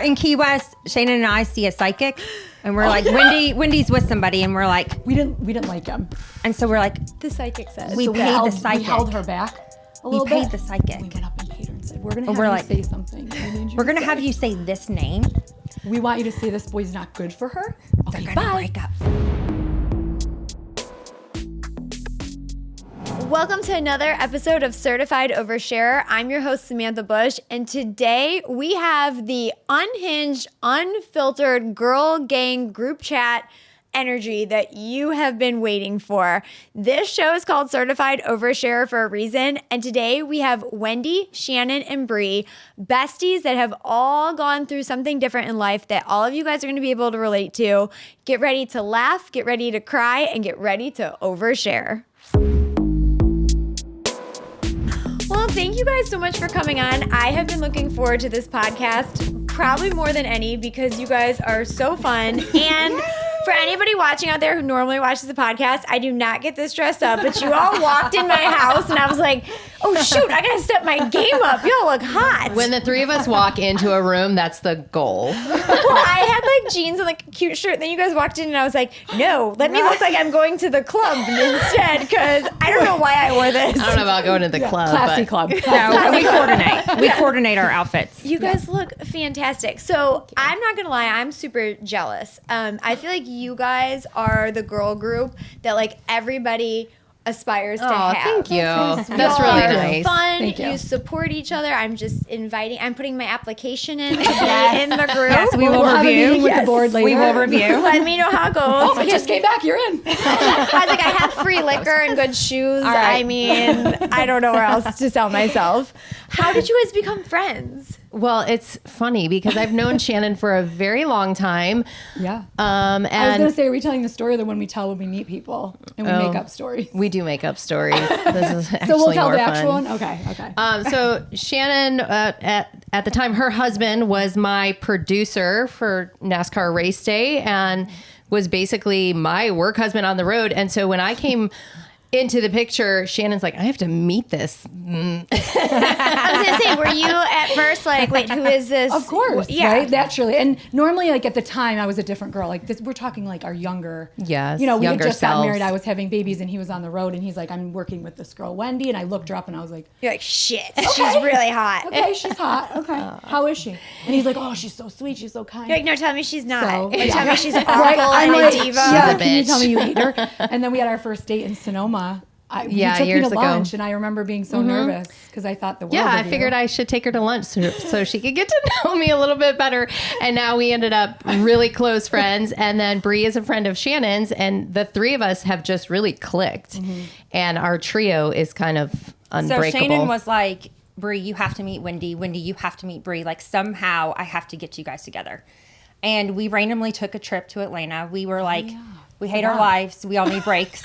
in Key West, Shannon and I see a psychic, and we're like, Wendy's with somebody, and we're like, we didn't like him, and so we're like, the psychic says we paid the psychic. We held her back a little bit. We paid the psychic. We went up and paid her and said, "We're gonna have you say something. We're gonna have you say this name. We want you to say this boy's not good for her. Okay, They're gonna break up." Welcome to another episode of Certified Oversharer. I'm your host, Samantha Busch, and today we have the unhinged, unfiltered girl gang group chat energy that you have been waiting for. This show is called Certified Oversharer for a reason, and today we have Wendy, Shannon, and Bree, besties that have all gone through something different in life that all of you guys are going to be able to relate to. Get ready to laugh, get ready to cry, and get ready to overshare. Well, thank you guys so much for coming on. I have been looking forward to this podcast probably more than any because you guys are so fun. And for anybody watching out there who normally watches the podcast, I do not get this dressed up, but you all walked in my house and I was like, oh shoot, I gotta step my game up. Y'all look hot. When the three of us walk into a room, that's the goal. Well, I had like jeans and like a cute shirt. Then you guys walked in and I was like, no, let me look like I'm going to the club instead because I don't know why I wore this. I don't know about going to the club. Classy club. No, we coordinate. We coordinate our outfits. You guys look fantastic. So I'm not gonna lie, I'm super jealous. I feel like you guys are the girl group that like everybody aspires to have. Thank you. That's Y'all really are nice. Fun. Thank you. You support each other. I'm just I'm putting my application in in the group. Yes, we will have a review. meeting with the board later. We will review. Let me know how it goes. Oh, it just came back. You're in. I was like, I have free liquor and good shoes. right. I mean, I don't know where else to sell myself. How did you guys become friends? Well, it's funny because I've known Shannon for a very long time. Yeah. And I was going to say, are we telling the story or the one we tell when we meet people and we make up stories? we do make up stories. This is actually So we'll tell more the actual fun. one? Okay. So Shannon, at the time, her husband was my producer for NASCAR race day and was basically my work husband on the road. And so when I came into the picture, Shannon's like, I have to meet this. I was gonna say, were you at first like, wait, who is this? Of course, yeah. right? Naturally. And normally, like at the time, I was a different girl. Like this, we're talking like our younger. Yes, You know, we had younger just gotten selves. married. I was having babies, and he was on the road, and he's like, I'm working with this girl, Wendy, and I looked her up, and I was like, You're like, shit, she's really hot. okay, she's hot. Okay, how is she? And he's like, oh, she's so sweet, she's so kind. You're like, no, tell me she's not. So, Like, tell me she's awful Right? and I'm a like, diva. yeah, She's a can you bitch. tell me you hate her? And then we had our first date in Sonoma. You Yeah, took me years to ago. lunch, and I remember being so nervous because I thought the world Yeah, I of you. figured I should take her to lunch so she could get to know me a little bit better. And now we ended up really close friends. And then Bree is a friend of Shannon's, and the three of us have just really clicked. And our trio is kind of unbreakable. So Shannon was like, Bree, you have to meet Wendy. Wendy, you have to meet Bree. Like somehow I have to get you guys together. And we randomly took a trip to Atlanta. We were like, we hate our lives. We all need breaks.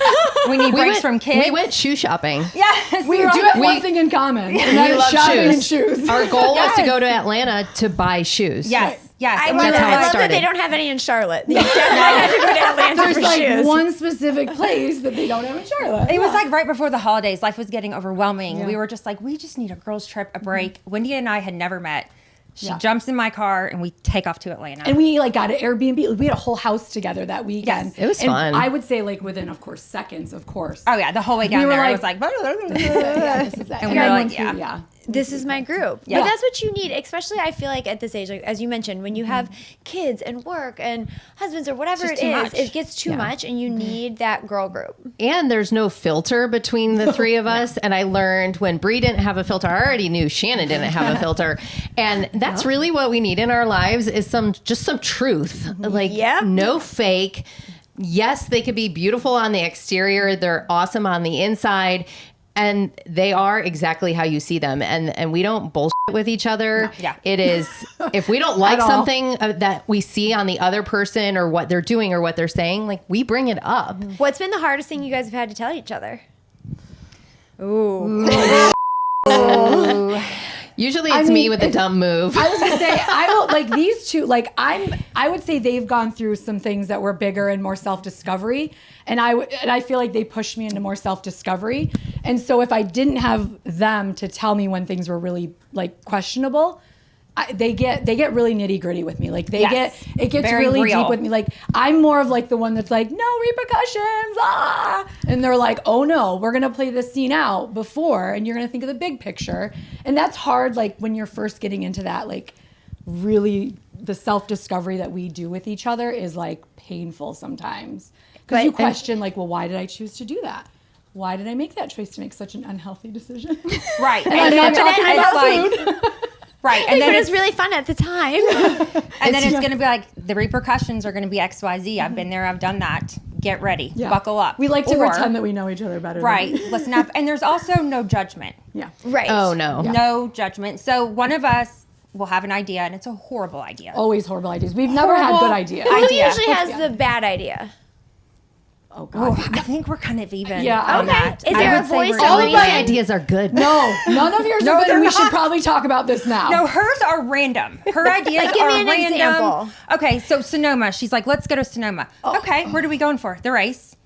We need breaks from kids. We went shoe shopping. Yes. We do have one thing in common, and that We is love shopping and shoes. shoes. Our goal was to go to Atlanta to buy shoes. Yes. Yes. I And love, we That's were how it I love that started. they don't have any in Charlotte. You definitely had to go to Atlanta There's for like shoes. one specific place that they don't have in Charlotte. It was like right before the holidays. Life was getting overwhelming. Yeah. We were just like, we just need a girls' trip, a break. Wendy and I had never met. She Yeah. jumps in my car and we take off to Atlanta. And we like got an Airbnb. We had a whole house together that weekend. Yes. It was and fun. I would say like within, of course, seconds, of course. oh yeah, the whole way down We were there, I like- was like, Yeah, this is that. And we then were like, once we- yeah. This is my group. Yeah. But that's what you need, especially I feel like at this age, like as you mentioned, when you have kids and work and husbands or whatever It's it just too is, much. it gets too much and you need that girl group. And there's no filter between the three of us. And I learned when Bree didn't have a filter, I already knew Shannon didn't have a filter. And that's really what we need in our lives is some truth. Like Yep. no fake. Yes, they could be beautiful on the exterior. They're awesome on the inside. And they are exactly how you see them. And we don't bullshit with each other. No, yeah. It is, if we don't like At all. something that we see on the other person or what they're doing or what they're saying, like we bring it up. What's been the hardest thing you guys have had to tell each other? Ooh. Usually it's me with a dumb move. I was gonna say I will like these two. Like I would say they've gone through some things that were bigger and more self-discovery, and I feel like they pushed me into more self-discovery. And so if I didn't have them to tell me when things were really like questionable, they get really nitty gritty with me. Like it gets Very really real. deep with me. Like I'm more of like the one that's like, no repercussions, and they're like, oh no, we're gonna play this scene out before, and you're gonna think of the big picture, and that's hard. Like when you're first getting into that, like really the self-discovery that we do with each other is like painful sometimes because you question like, well, why did I choose to do that? Why did I make that choice to make such an unhealthy decision? Right. And I'm not talking about food. Right. And then it's really fun at the time. And then it's going to be like, the repercussions are going to be XYZ. I've been there. I've done that. Get ready. Yeah. Buckle up. We like to Or- pretend that we know each other better. Right. Than Listen up. And there's also no judgment. Yeah. Right. Oh, no. No judgment. So one of us will have an idea, and it's a horrible idea. Always horrible ideas. We've never had good ideas. Who idea. usually has the bad idea? Oh God. I think we're kind of even. Yeah, on okay. that. Is I there a would say voice we're of All even. of my reason? ideas are good. No, none of yours No, are good, they're and we not. should probably talk about this now. No, hers are random. Her ideas Like, give are me an random. example. Okay, so Sonoma. She's like, let's go to Sonoma. Okay, what are we going for? The race.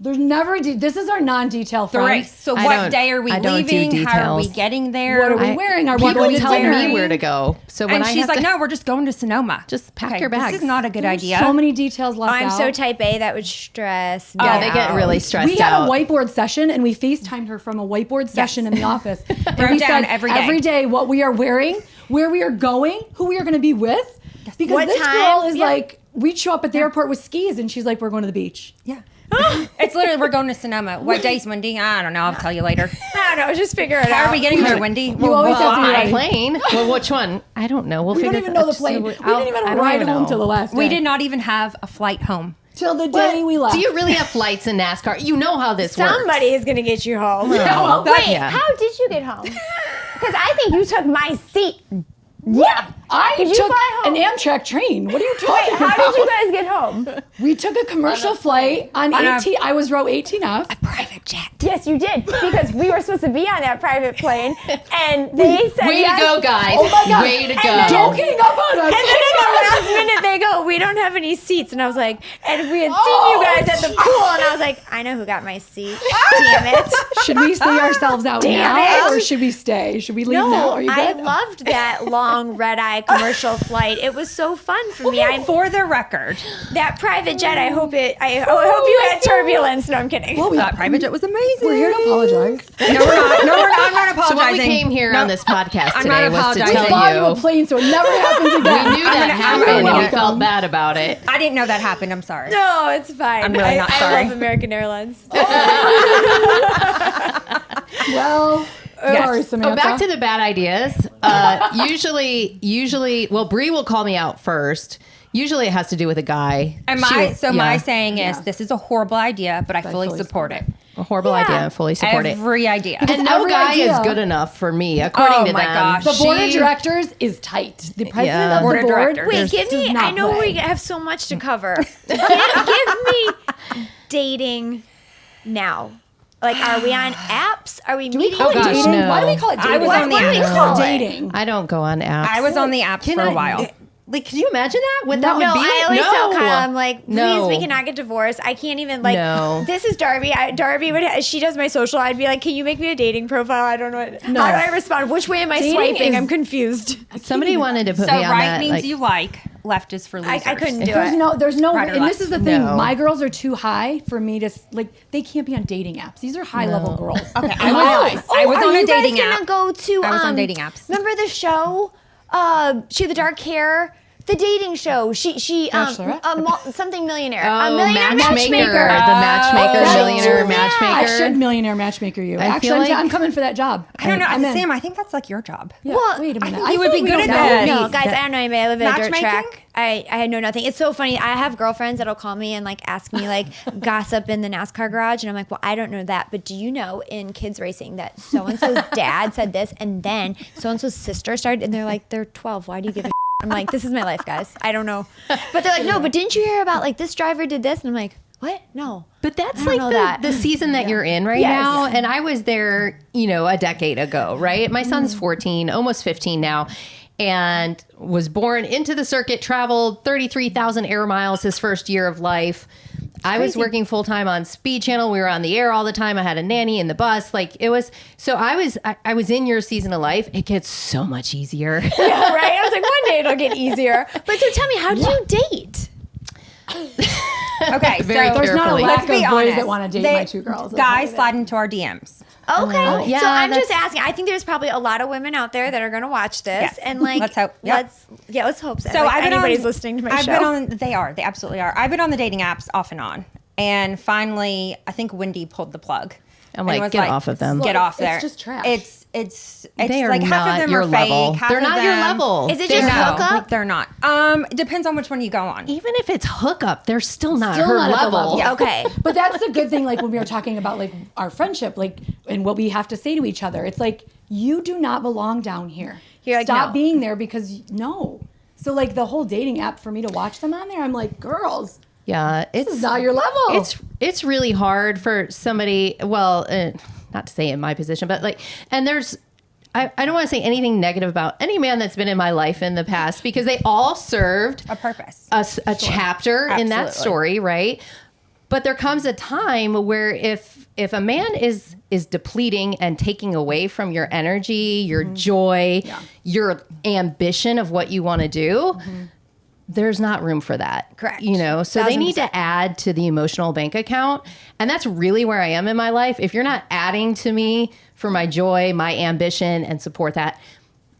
There's never. This is our non-detail The friend. race. So I what don't- day are we I don't do leaving? How are we details. getting there? What are we wearing? Are we People going to tell dinner? me where to go. So when And I she's have like, to, no, we're just going to Sonoma. Just pack your bags. This is not a good idea. So many details left I'm out. so type A that would stress me yeah, they get out. really stressed We had out. a whiteboard session, and we FaceTimed her from a whiteboard session in the office. And Wrote we down said every day. what we are wearing, where we are going, who we are going to be with. Because What this time? girl is Yeah. like, we'd show up at the airport with skis, and she's like, we're going to the beach. Yeah. It's literally, we're going to Sonoma. What day's Wendy? I don't know. I'll tell you later. I don't know. Just figure it out. How are we getting there, Wendy? You always have to be a right. plane. Well, which one? I don't know. We'll We figure don't even know the so plane. We I'll- didn't even I don't ride even home know. till the last day. We did not even have a flight home. Till the day we left. Do you really have flights in NASCAR? You know how this works. Somebody is going to get you home. Yeah, well, Wait, yeah. how did you get home? Because I think you took my seat. Yeah, I Did you took fly home? an Amtrak train. What are you talking How about? did you guys get home? We took a commercial flight on On a- 18. I was row 18F. Private jet. Yes, you did. Because we were supposed to be on that private plane. And they said Way yes. to go, guys. Oh my God. Way to And go. then- Don't gang up on us. And then at the last minute, they go, we don't have any seats. And I was like, and we had seen you guys at the pool. And I was like, I know who got my seat. Damn it. Should we see ourselves out Damn now, it. or should we stay? Should we leave No, now? Are you I good? loved that long red-eye commercial flight. It was so fun for me. For the record, That private jet, I hope you had turbulence. No, I'm kidding. Well, that private jet was amazing. We're here to apologize. No, we're not. No, we're not. I'm not apologizing. So what we came here on this podcast I'm not today was to apologizing. tell Bought you a you plane so it never happens again. we knew that gonna- I'm happened and gonna we welcome. felt bad about it. I didn't know that happened. I'm sorry. No, it's fine. I'm really not I sorry. love American Airlines. Well, sorry, Samantha. Oh, back to the bad ideas. Usually, well, Bree will call me out first. Usually it has to do with a guy. And my saying is, this is a horrible idea, but I fully fully support it. A horrible idea. I fully support it. Every idea. And no every guy idea- is good enough for me, according to my them. gosh. the board of She- directors is tight. The president Yeah. of Board the of board. directors. Wait, give me. does not I know play. we have so much to cover. give me dating now. Like, are we on apps? Are we Do we meeting? call it gosh, dating? no. Why do we call it dating? I was on the What do we apps. call it? dating. I don't go on apps. I was on the apps for a while. Like, can you imagine that? What that No, would be? I always tell Kyle, I'm like, please, No. we cannot get divorced. I can't even, like, No. this is Darby. Darby she does my social. I'd be like, can you make me a dating profile? I don't know. How do I respond? Which way am I Dating swiping? is- I'm confused. Somebody wanted to put So me on right that. means like, you like, left is for losers. I couldn't do There's it. there's no, Right or and left? this is the thing. No. My girls are too high for me to like. They can't be on dating apps. These are high level girls. Okay, In my eyes. I was are on a you dating guys gonna app. go to? I was on dating apps. Remember the show? She had the dark hair. The dating show. She Bachelorette? something millionaire. Oh, a millionaire matchmaker. The matchmaker, Oh, millionaire yeah. matchmaker. I should millionaire matchmaker you. I Actually, feel like- I'm coming for that job. I don't know. I'm in. Sam, I think that's like your job. Yeah, Well, wait a minute. think I you would feel be like we good don't at know. that. No, guys, I don't know anybody. I live in a dirt Matchmaking? track. I know nothing. It's so funny. I have girlfriends that'll call me and like ask me like gossip in the NASCAR garage, and I'm like, well, I don't know that, but do you know in kids racing that so and so's dad said this, and then so and so's sister started, and they're like, they're 12. Why do you give a? I'm like, this is my life, guys. I don't know, but they're like, no, but didn't you hear about like this driver did this? And I'm like, what? No. But that's I don't like know that. the season that you're in right Yes. now. And I was there, a decade ago, right? My son's 14, almost 15 now, and was born into the circuit, traveled 33,000 air miles his first year of life. I was working full time on Speed Channel. We were on the air all the time. I had a nanny in the bus. Like it was, so I was in your season of life. It gets so much easier. Yeah, right. was like, one day it'll get easier. But so tell me, how do you date? Okay, Very so There's not a carefully. lack let's of be boys honest. that want to date my 2 girls. Guys slide into our DMs. Okay. yeah, so I'm that's- just asking. I think there's probably a lot of women out there that are going to watch this. Yes. And like, Let's hope. Yep. let's hope so. So Like, I've been anybody's on, listening to my I've show. been on. They absolutely are. I've been on the dating apps off and on, and finally, I think Wendy pulled the plug. I'm and like, was get off of them. Get off It's there. just trash. It's They are like half not of them your are level. fake. Half They're of not your them- level. Is it They're just not. hookup? They're not. It depends on which one you go on. Even if it's hookup, they're still not Still her not at the level. level. Yeah, okay. But that's the good thing, like when we were talking about like our friendship, like and what we have to say to each other. It's like, you do not belong down here. You're like, Stop no. being there because no. So like the whole dating app for me to watch them on there, I'm like, girls, Yeah, this is not your level. It's really hard for somebody. Well, not to say in my position, but like, and there's. I don't want to say anything negative about any man that's been in my life in the past because they all served A purpose. a chapter in that Absolutely. story, right? But there comes a time where if a man is depleting and taking away from your energy, your joy, your ambition of what you want to do, there's not room for that. Correct. You know, so they need to add to the emotional bank account. And that's really where I am in my life. If you're not adding to me for my joy, my ambition, and support that,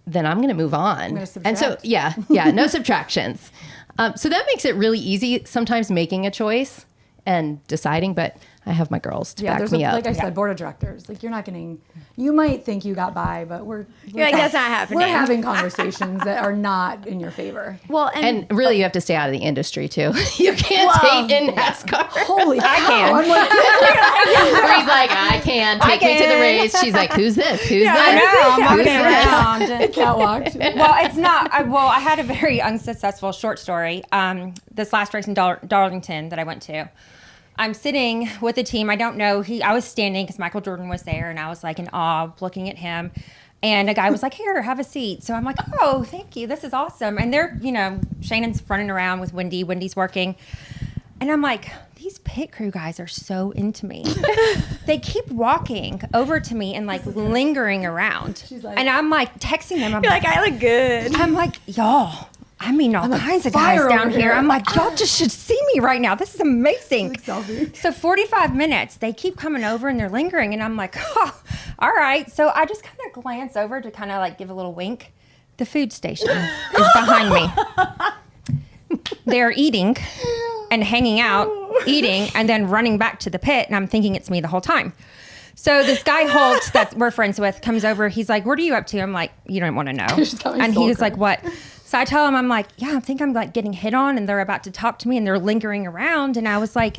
then I'm going to move on. gonna And so, subtract. no subtractions. So that makes it really easy sometimes making a choice and deciding, but I have my girls to back there's me up. like I said, board of directors. Like you're not getting. You might think you got by, but we're like, that's not happening. We're having conversations that are not in your favor. Well, And really, you have to stay out of the industry too. You can't date in NASCAR. Holy cow! can. I'm like, Bree's like, I can take me to the race. She's like, who's this? Who's I this? know. I'm walking Who's around. catwalk. Well, it's not. I had a very unsuccessful short story. This last race in Darlington that I went to. I'm sitting with a team. I don't know. I was standing because Michael Jordan was there, and I was like in awe looking at him. And a guy was like, "Here, have a seat." So I'm like, "Oh, thank you. This is awesome." And they're, Shannon's running around with Wendy. Wendy's working. And I'm like, these pit crew guys are so into me. They keep walking over to me and like lingering around. like- And I'm like texting them. I'm you're like, I look good. I'm like, y'all, I mean, all kinds of guys fire down over here. here. I'm like, y'all just should see me right now. This is amazing. selfie. So 45 minutes, they keep coming over and they're lingering. And I'm like, oh, all right. So I just kind of glance over to kind of like give a little wink. The food station is behind me. They're eating and hanging out, eating, and then running back to the pit. And I'm thinking it's me the whole time. So this guy Holt that we're friends with comes over. He's like, "What are you up to?" I'm like, "You don't want to know." just got my And soul he was cracked. like, "What?" So I tell him, I'm like, "Yeah, I think I'm like getting hit on, and they're about to talk to me, and they're lingering around." And I was like,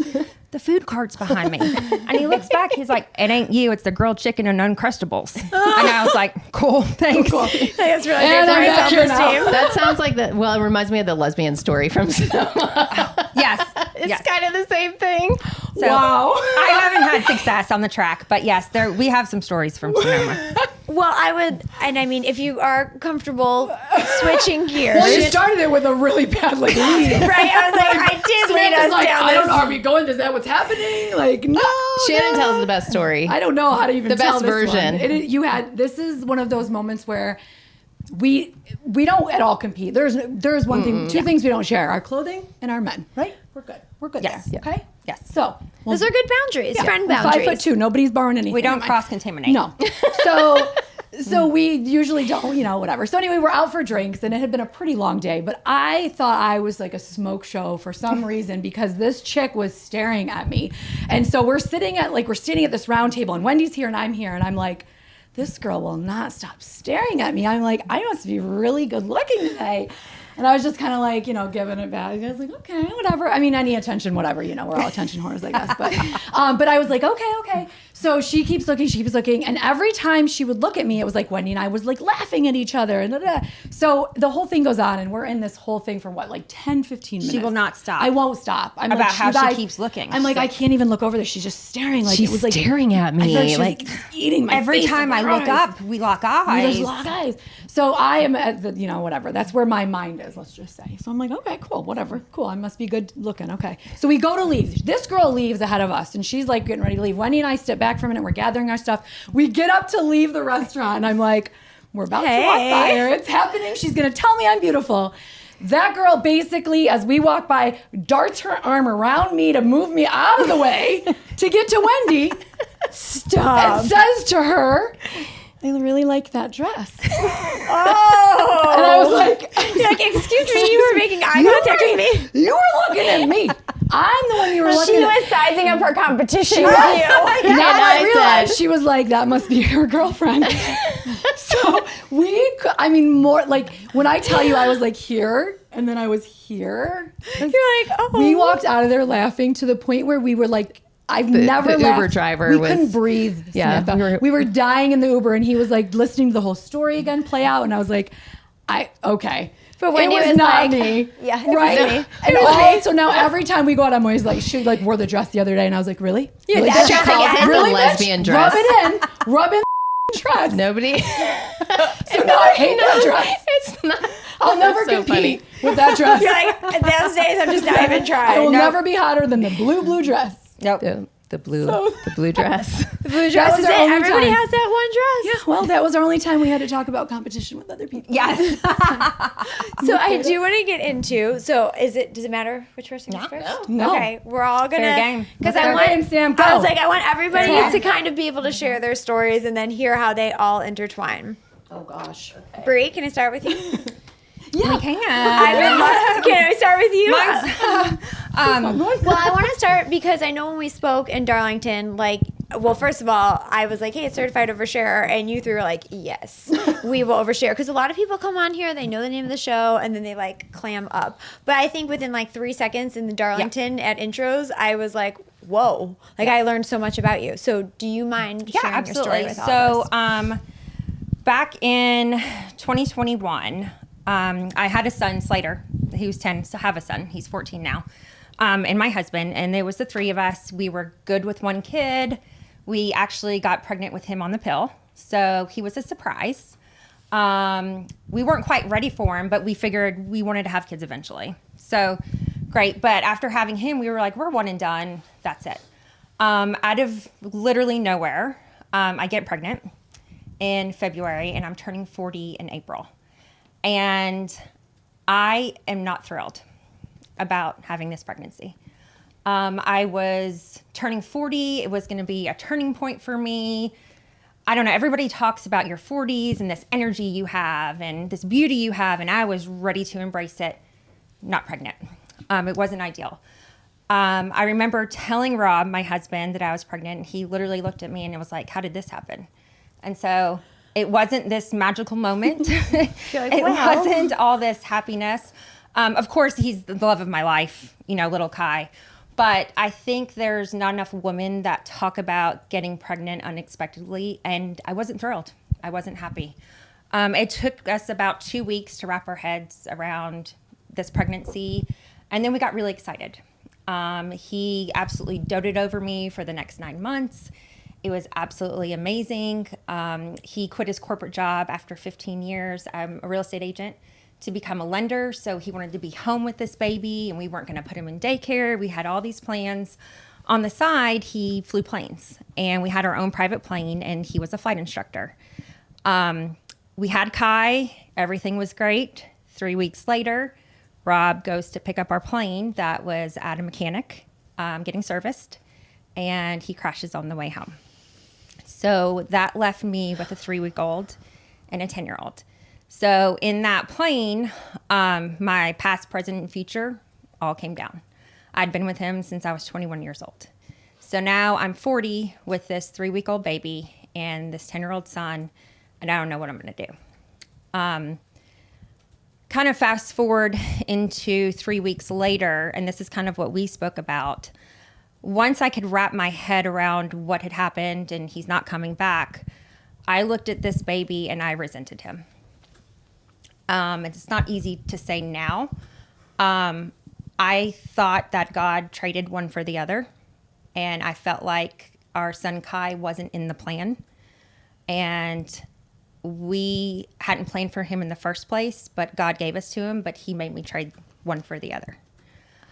"The food cart's behind me." And he looks back. He's like, "It ain't you. It's the grilled chicken and Uncrustables." And I was like, "Cool, thanks." That's really And good for I'm my back here now. self-esteem. That sounds like it reminds me of the lesbian story from Sonoma. Yes, It's yes. kind of the same thing. So, Wow. I haven't had success on the track, but yes, we have some stories from Sonoma. Well, I would, and I mean, if you are comfortable switching gears, Well, you started it with a really bad like lead. right? I was like, I did lead us Samantha's like, down I don't know. this. Are we going? Is that what's happening? Like, no. Shannon no. tells the best story. I don't know how to even The tell best this version. One. This is one of those moments where we don't at all compete. There's one thing, two things we don't share: our clothing and our men. Right? We're good. We're good Yes. there. Okay. Yes. So Those are good boundaries, friend boundaries. 5'2". Nobody's borrowing anything. We don't Never mind. cross-contaminate. No. So we usually don't, whatever. So anyway, we're out for drinks and it had been a pretty long day, but I thought I was like a smoke show for some reason because this chick was staring at me. And so we're standing at this round table and Wendy's here and I'm here and I'm like, this girl will not stop staring at me. I'm like, I must be really good looking today. And I was just kind of like, giving it back. I was like, okay, whatever. I mean, any attention, whatever, we're all attention whores, I guess. But I was like, okay. So she keeps looking. And every time she would look at me, it was like Wendy and I was like laughing at each other. And So the whole thing goes on and we're in this whole thing for what, like 10, 15 minutes. She will not stop. I won't stop. I'm About like, how you she guys- keeps looking. I'm like, I can't even look over there. She's just staring. Like She's it was like staring at me, I thought she was like- eating my Every face time with I her look eyes. up, we lock We eyes. just lock eyes. So I am at the, whatever. That's where my mind is, let's just say. So I'm like, okay, cool, whatever. Cool, I must be good looking. Okay. So we go to leave. This girl leaves ahead of us and she's like getting ready to leave. Wendy and I step back for a minute. We're gathering our stuff. We get up to leave the restaurant and I'm like, We're about to walk by her. It's happening. She's going to tell me I'm beautiful. That girl basically, as we walk by, darts her arm around me to move me out of the way to get to Wendy. Stop. And says to her, I really like that dress. Oh. And I was like, You're like, excuse me, you were making eye contact with me. You were looking at me. I'm the one you were looking She at. was sizing up her competition with you. Now I I realized said- she was like, that must be her girlfriend. So more like when I tell you I was like here and then I was here. You're like, oh. We walked out of there laughing to the point where we were like, I've never the laughed. Uber driver we was- couldn't breathe. Yeah, Samantha. We were dying in the Uber and he was like listening to the whole story again play out and I was like, okay. But when it he was was not like- me. Yeah, it was right. me. And also now every time we go out, I'm always like, she like wore the dress the other day, and I was like, really? Really, that bitch? dress again? Really, The bitch? lesbian dress. Rub in the dress. Nobody. So now I hate that dress. It's not. I'll never so compete with that dress. You're like, those days I'm just not even I trying. will never be hotter than the blue dress. Nope. The blue dress. The blue dress was is our it. only Everybody time. has that one dress. Yeah, well, that was our only time we had to talk about competition with other people. Yes. So I do want to get into. So does it matter which person goes No. first? No. Okay, we're all gonna. Fair game. Because Fair I want. game, Sam, go. I was like, I want everybody Fair to game. kind of be able to share their stories and then hear how they all intertwine. Oh gosh. Bree, can I start with you? Yeah. We can. I would love. Can I start with you? Well, I want to start because I know when we spoke in Darlington, well, first of all, I was like, hey, it's Certified Oversharer. And you three were like, yes, we will overshare. Because a lot of people come on here, they know the name of the show, and then they clam up. But I think within 3 seconds in the Darlington at intros, I was like, whoa. I learned so much about you. So do you mind sharing your story with all of us? Back in 2021, I had a son, Slater. He was 10, so have a son. He's 14 now. And my husband, and there was the three of us. We were good with one kid. We actually got pregnant with him on the pill. So he was a surprise. We weren't quite ready for him, but we figured we wanted to have kids eventually. So great. But after having him, we were like, we're one and done. That's it. Out of literally nowhere, I get pregnant in February, and I'm turning 40 in April. And I am not thrilled about having this pregnancy. I was turning 40. It was going to be a turning point for me. I don't know. Everybody talks about your 40s and this energy you have and this beauty you have. And I was ready to embrace it. Not pregnant. It wasn't ideal. I remember telling Rob, my husband, that I was pregnant. And he literally looked at me and it was like, how did this happen? And so it wasn't this magical moment. It wasn't all this happiness. Of course, he's the love of my life, little Kai. But I think there's not enough women that talk about getting pregnant unexpectedly. And I wasn't thrilled. I wasn't happy. It took us about 2 weeks to wrap our heads around this pregnancy. And then we got really excited. He absolutely doted over me for the next 9 months. It was absolutely amazing. He quit his corporate job after 15 years. I'm a real estate agent to become a lender. So he wanted to be home with this baby and we weren't going to put him in daycare. We had all these plans. On the side, he flew planes and we had our own private plane and he was a flight instructor. We had Kai. Everything was great. 3 weeks later, Rob goes to pick up our plane that was at a mechanic getting serviced and he crashes on the way home. So that left me with a 3-week-old and a 10-year-old. So in that plane, my past, present, and future all came down. I'd been with him since I was 21 years old. So now I'm 40 with this 3-week-old baby and this 10-year-old son, and I don't know what I'm going to do. Kind of fast forward into 3 weeks later, and this is kind of what we spoke about. Once I could wrap my head around what had happened and he's not coming back, I looked at this baby and I resented him. It's not easy to say now. I thought that God traded one for the other, and I felt like our son Kai wasn't in the plan, and we hadn't planned for him in the first place, but God gave us to him, but he made me trade one for the other.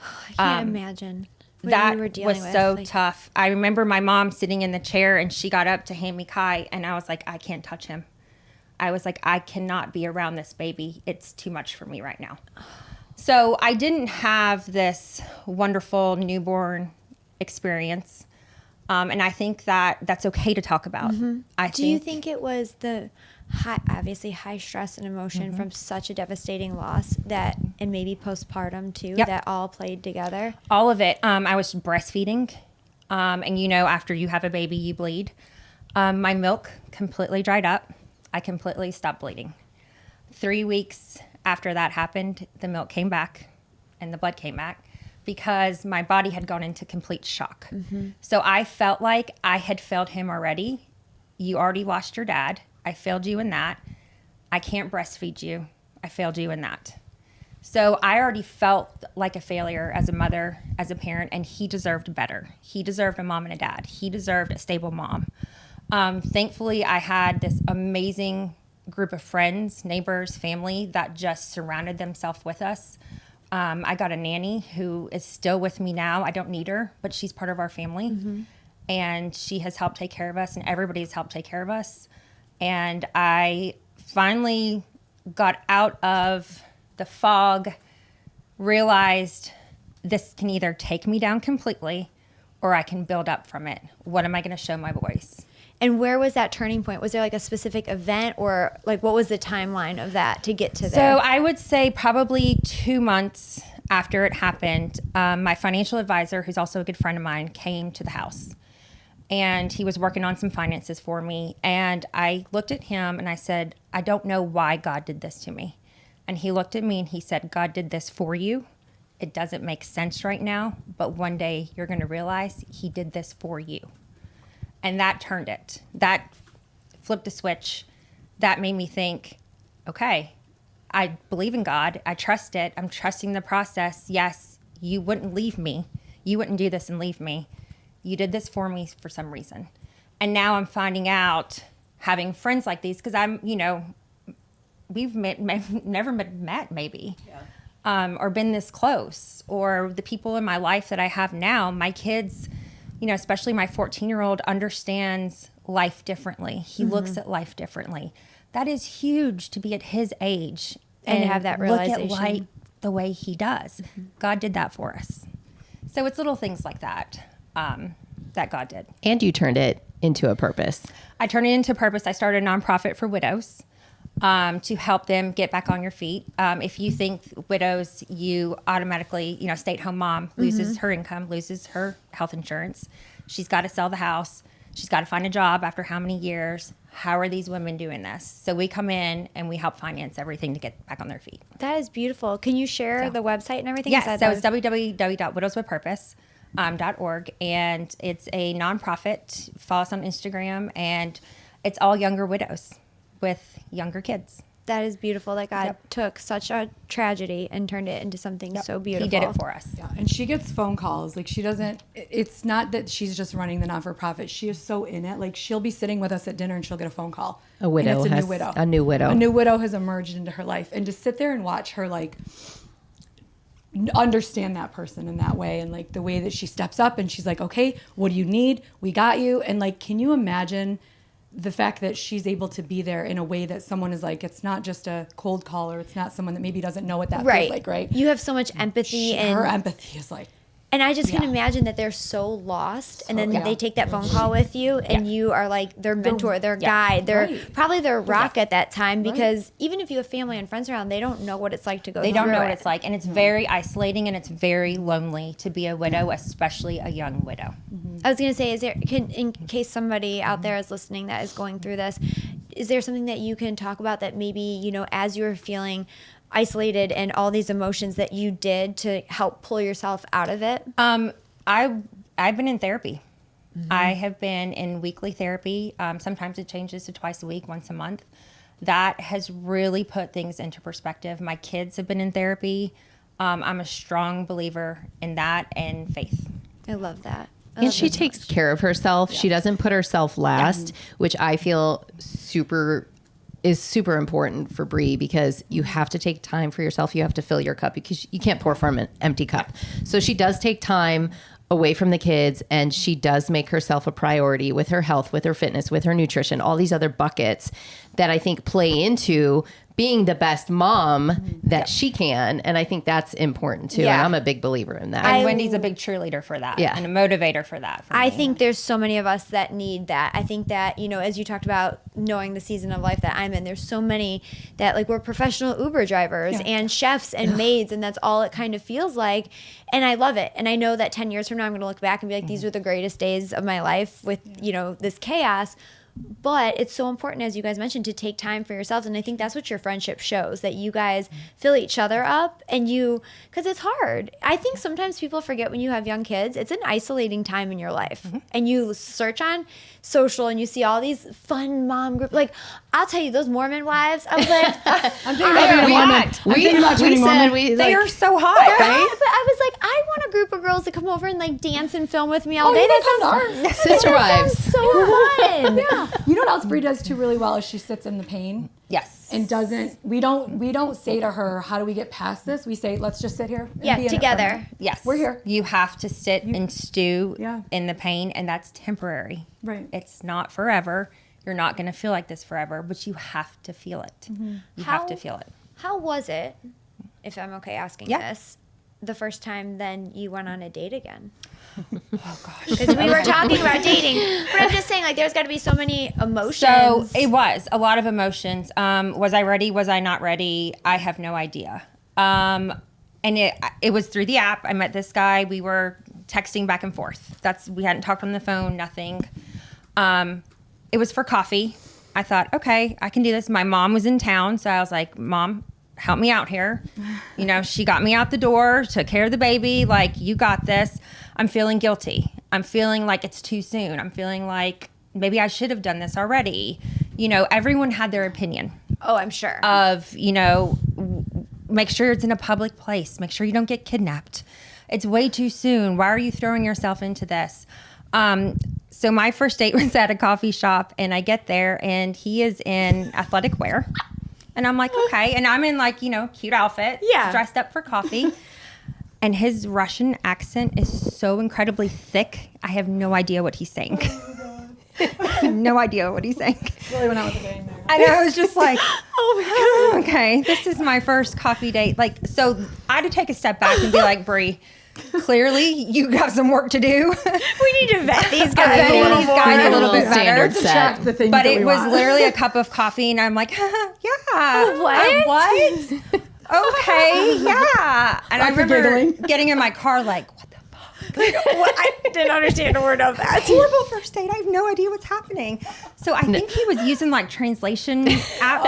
I can't imagine what That you were dealing was with. so tough. I remember my mom sitting in the chair and she got up to hand me Kai and I was like, I can't touch him. I was like, I cannot be around this baby. It's too much for me right now. So I didn't have this wonderful newborn experience. And I think that that's okay to talk about. Do you think it was the obviously high stress and emotion from such a devastating loss that, and maybe postpartum too, that all played together? All of it. I was breastfeeding. And after you have a baby, you bleed. My milk completely dried up. I completely stopped bleeding. 3 weeks after that happened, the milk came back and the blood came back because my body had gone into complete shock. So I felt like I had failed him already. You already lost your dad. I failed you in that. I can't breastfeed you. I failed you in that. So I already felt like a failure as a mother, as a parent, and he deserved better. He deserved a mom and a dad. He deserved a stable mom. Thankfully, I had this amazing group of friends, neighbors, family that just surrounded themselves with us. I got a nanny who is still with me now. I don't need her, but she's part of our family. And she has helped take care of us, and everybody's helped take care of us. And I finally got out of the fog, realized this can either take me down completely or I can build up from it. What am I going to show my boys? And where was that turning point? Was there like a specific event, or like what was the timeline of that to get to there? So I would say probably 2 months after it happened, my financial advisor, who's also a good friend of mine, came to the house. And he was working on some finances for me. And I looked at him and I said, I don't know why God did this to me. And he looked at me and he said, God did this for you. It doesn't make sense right now, but one day you're going to realize he did this for you. And that turned it. That flipped a switch. That made me think, okay, I believe in God. I trust it. I'm trusting the process. Yes, you wouldn't leave me. You wouldn't do this and leave me. You did this for me for some reason. And now I'm finding out, having friends like these, because I'm, we've never met maybe, or been this close, or the people in my life that I have now, my kids, especially my 14-year-old understands life differently. He looks at life differently. That is huge to be at his age and have that realization. Look at life the way he does. God did that for us. So it's little things like that that God did. And you turned it into a purpose. I turned it into a purpose. I started a nonprofit for widows to help them get back on your feet. If you think widows, you automatically, stay-at-home mom loses her income, loses her health insurance. She's got to sell the house. She's got to find a job after how many years? How are these women doing this? So we come in and we help finance everything to get back on their feet. That is beautiful. Can you share the website and everything? Yes, so it's www.widowswithpurpose.org, and it's a nonprofit. Follow us on Instagram, and it's all younger widows with younger kids. That is beautiful that God took such a tragedy and turned it into something so beautiful. He did it for us. Yeah, and she gets phone calls. Like, she doesn't, it's not that she's just running the not-for-profit. She is so in it. Like, she'll be sitting with us at dinner and she'll get a phone call. A widow. And it's a new widow. A new widow. A new widow has emerged into her life. And to sit there and watch her, like, understand that person in that way, and like the way that she steps up and she's like, okay, what do you need? We got you. And like, can you imagine the fact that she's able to be there in a way that someone is like, it's not just a cold call, or it's not someone that maybe doesn't know what that feels like, right? You have so much empathy. And her empathy is like, and I just can imagine that they're so lost, and then they take that phone call with you, and you are like their mentor, their guide, probably their rock at that time, because even if you have family and friends around, they don't know what it's like to go through it. They don't know what it's like, and it's very isolating, and it's very lonely to be a widow, especially a young widow. I was going to say, in case somebody out there is listening that is going through this, is there something that you can talk about that maybe, as you're feeling isolated and all these emotions that you did to help pull yourself out of it? I've been in therapy. I have been in weekly therapy. Sometimes it changes to twice a week, once a month. That has really put things into perspective. My kids have been in therapy. I'm a strong believer in that and faith. I love that. And she takes care of herself. She doesn't put herself last, which I feel is super important for Bree, because you have to take time for yourself. You have to fill your cup, because you can't pour from an empty cup. So she does take time away from the kids, and she does make herself a priority with her health, with her fitness, with her nutrition, all these other buckets that I think play into being the best mom that she can. And I think that's important too. Yeah. And I'm a big believer in that. And Wendy's a big cheerleader for that. Yeah. And a motivator for that. For I me. think there's so many of us that need that. I think that, as you talked about knowing the season of life that I'm in, there's so many that like we're professional Uber drivers and chefs and maids, and that's all it kind of feels like. And I love it. And I know that 10 years from now, I'm going to look back and be like, these were the greatest days of my life with, this chaos. But it's so important, as you guys mentioned, to take time for yourselves. And I think that's what your friendship shows, that you guys fill each other up because it's hard. I think sometimes people forget when you have young kids, it's an isolating time in your life. And you search on social and you see all these fun mom groups. Like, I'll tell you, those Mormon wives, I was like, I'm thinking about being a Mormon. They are so hot, right? But I was like, I want a group of girls to come over and like dance and film with me all day. That sounds Sister wives. so fun. Yeah. You know what else Brie does too really well is she sits in the pain. Yes. And we don't say to her, how do we get past this? We say, let's just sit here. And Yeah, be in it for a together. minute. Yes. We're here. You have to sit and stew Yeah. in the pain, and that's temporary. Right. It's not forever. You're not going to feel like this forever, but you have to feel it. You have to feel it. How was it, if I'm okay asking this, the first time then you went on a date again? Oh, gosh. Because we were talking about dating, but I'm just saying, like, there's got to be so many emotions. So it was a lot of emotions. Was I ready? Was I not ready? I have no idea. And it was through the app. I met this guy. We were texting back and forth. We hadn't talked on the phone, nothing. It was for coffee. I thought, okay, I can do this. My mom was in town, so I was like, Mom, help me out here. She got me out the door, took care of the baby. Like, you got this. I'm feeling guilty. I'm feeling like it's too soon. I'm feeling like maybe I should have done this already. Everyone had their opinion. Oh, I'm sure. Of, make sure it's in a public place. Make sure you don't get kidnapped. It's way too soon. Why are you throwing yourself into this? So my first date was at a coffee shop, and I get there, and he is in athletic wear. And I'm like, okay. And I'm in like, cute outfit, dressed up for coffee. And his Russian accent is so incredibly thick. I have no idea what he's saying. No idea what he's saying. Really went out with the game there. And I was just like, oh my God, okay, this is my first coffee date. Like, so I had to take a step back and be like, Brie, clearly you have some work to do. We need to vet these guys Vetting these guys a little bit standard better. set. The things But that it we was want. literally a cup of coffee, and I'm like, yeah. What? What? Okay, yeah. And I remember giggling. getting in my car like, what the fuck? What? I didn't understand a word of that. Horrible first date. I have no idea what's happening. So I think he was using like translation app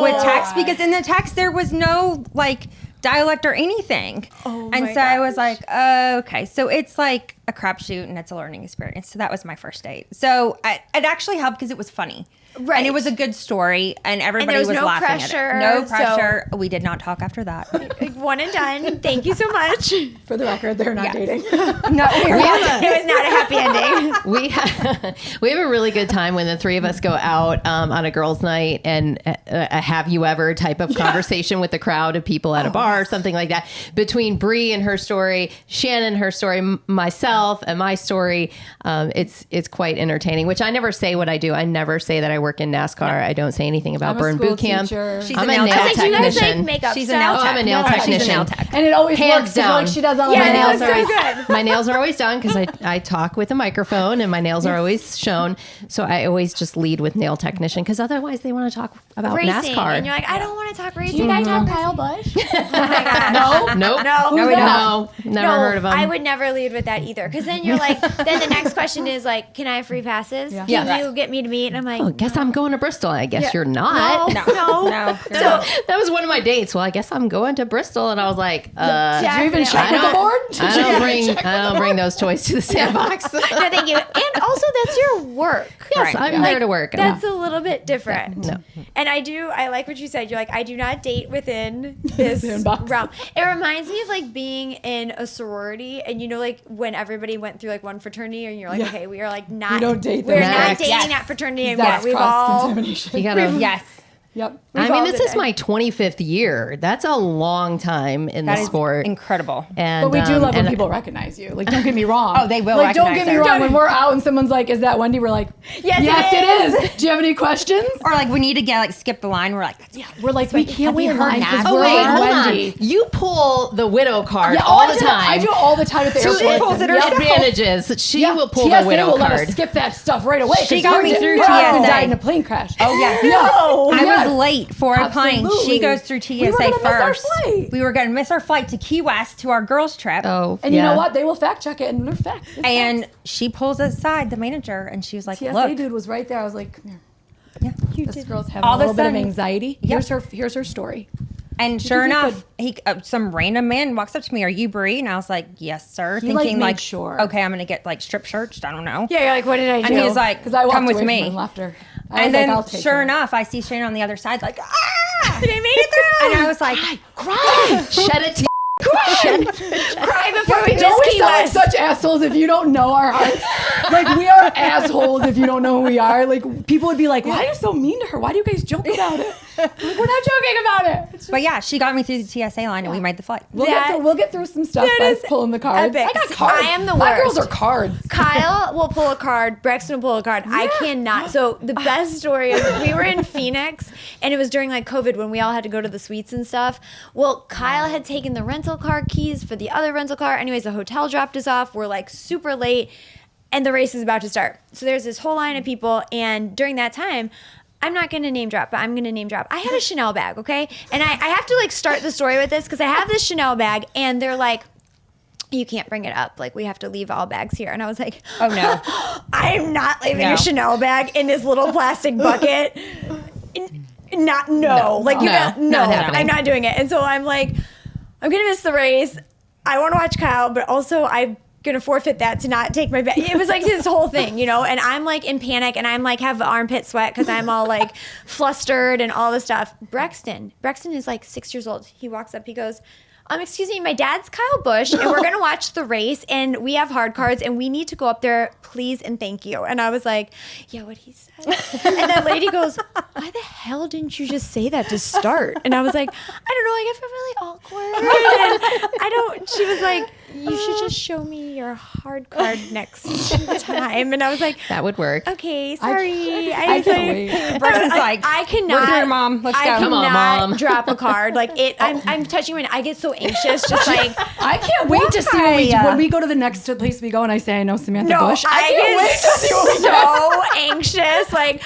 with text, because in the text there was no like dialect or anything. And so I was like, okay. So it's like a crapshoot, and it's a learning experience. So that was my first date. So it actually helped because it was funny. Right. And it was a good story, and everybody there was was no laughing pressure, at it. No so- pressure. We did not talk after that. One and done. Thank you so much. For the record, they're not dating. No, we were not. It was not a happy ending. We have a really good time when the three of us go out on a girls' night and a have you ever type of conversation with the crowd of people at a bar or something like that. Between Brie and her story, Shannon, her story, myself and my story, it's quite entertaining, which I never say what I do. I never say that I work in NASCAR. I don't say anything about I'm a burn school boot camp. teacher. She's I'm a a nail nail tech. Do you guys like technician. makeup She's a stuff? nail Oh, tech. I'm a nail She's technician. nail tech. And it always Hands works. 'Cause you're like, down. she does all Yeah, my that nails. was so good. My nails are always done because I talk with a microphone, and my nails are always shown. So I always just lead with nail technician, because otherwise they want to talk about Racing. NASCAR. And you're like, I don't want to talk racing. You guys I know talk Kyle Busch? Nope. No, No, never heard of him. I would never lead with that either. Because then you're like, then the next question is like, can I have free passes? Yeah. Can Yeah. you get me to meet? And I'm like, Oh, guess I'm going to Bristol. I guess you're not. no. No. So That was one of my dates. Well, I guess I'm going to Bristol, and I was like, Did you even check I with the don't- board? I don't bring those toys to the sandbox. no, thank you. And also, that's your work. Yes, Right. I'm there to work. That's a little bit different. No. And I like what you said. You're like, I do not date within this Sandbox. realm. It reminds me of like being in a sorority, and like when everybody went through like one fraternity, and you're like, Yeah. okay, we are like not. We don't date We're them. not Next. dating Yes. that fraternity anymore. That's We've all. cross-contamination. You gotta Yes. Yep. I mean, this is my 25th year. That's a long time in the That is sport. incredible. And, But we do love when and- people recognize you. Like, don't get me wrong. Oh, they will Like, don't get recognize me her. wrong. When we're out and someone's like, "Is that Wendy?" We're like, Yes, it is. Do you have any questions? Or like we need to get like skip the line. We're like, that's We're like, we can't wait in heard line because NASCAR? we're Oh, wait, like hold Wendy. on. You pull the widow card Yeah, all I the do. time. I do it all the time at the So airport. she pulls it Yep. herself. Advantages. She Yeah, will pull TSA the widow will let card. us skip that stuff right away. She 'cause got we're me just- through we're all gonna TSA. die in a plane crash. Oh yeah. No. I Yes. was late for a plane. Absolutely. She goes through TSA We were gonna miss our first. flight. We were going to miss our flight to Key West to our girls' trip. Oh, And you know what? They will fact check it, and they're facts. It's And facts. she pulls aside the manager, and she was like, TSA "Look, dude was right there. I was like, "Come here. yeah." This girl's having All a of a little bit of sudden- anxiety. Yep. Here's her story." And sure think you enough, some random man walks up to me. "Are you Brie?" And I was like, "Yes, sir." He, like, Thinking made sure. okay, I'm gonna get like strip searched. I don't know. Yeah, you're like, what did I do? And he was like, Because I walked "Come with away from her me." and left her. I And was then, like, I'll take sure her. enough, I see Shane on the other side, like, "Ah!" Did I make it through? And I was like, Shed a tear. Cry before we Don't miss we Key sound like West. such assholes if you don't know our hearts? Like, we are assholes if you don't know who we are. Like, people would be like, why are you so mean to her? Why do you guys joke about it? Like, we're not joking about it. It's just, but yeah, she got me through the TSA line, and we made the flight. we'll get through some stuff that by is pulling the cards. epic. I got cards. I am the My girls worst. are cards. Kyle will pull a card. Braxton will pull a card. I cannot. So the best story is we were in Phoenix, and it was during like COVID when we all had to go to the suites and stuff. Well, Kyle had taken the rental car keys for the other rental car. Anyways, the hotel dropped us off. We're like super late, and the race is about to start. So there's this whole line of people, and during that time, I'm not going to name drop, but I'm going to name drop. I had a Chanel bag, okay? And I have to like start the story with this because I have this Chanel bag, and they're like, you can't bring it up. Like, we have to leave all bags here. And I was like, Oh no. I am not leaving No. a Chanel bag in this little plastic bucket. Not No. like you No. got no. Not happening. I'm not doing it. And so I'm like, I'm gonna miss the race. I want to watch Kyle, but also I'm gonna forfeit that to not take my bag. It was like this whole thing, you know. And I'm like in panic, and I'm like have armpit sweat because I'm all like flustered and all this stuff. Braxton is like 6 years old. He walks up. He goes, excuse me, my dad's Kyle Busch, and we're gonna watch the race, and we have hard cards, and we need to go up there, please and thank you. And I was like, yeah, what he said. And that lady goes, why the hell didn't you just say that to start? And I was like, I don't know, like I feel really awkward. And she was like, you should just show me your hard card next time. And I was like, That would work. okay, sorry. I was can't wait. Braxton's like, I cannot. "We're through, Mom. Let's I go." Come on, cannot Mom. drop a card. Like it, I'm touching when I get so anxious. Just like I can't wait to see when we go to the next place we go and I say, I know Samantha Busch. I can't wait to see what we do. so anxious. Like,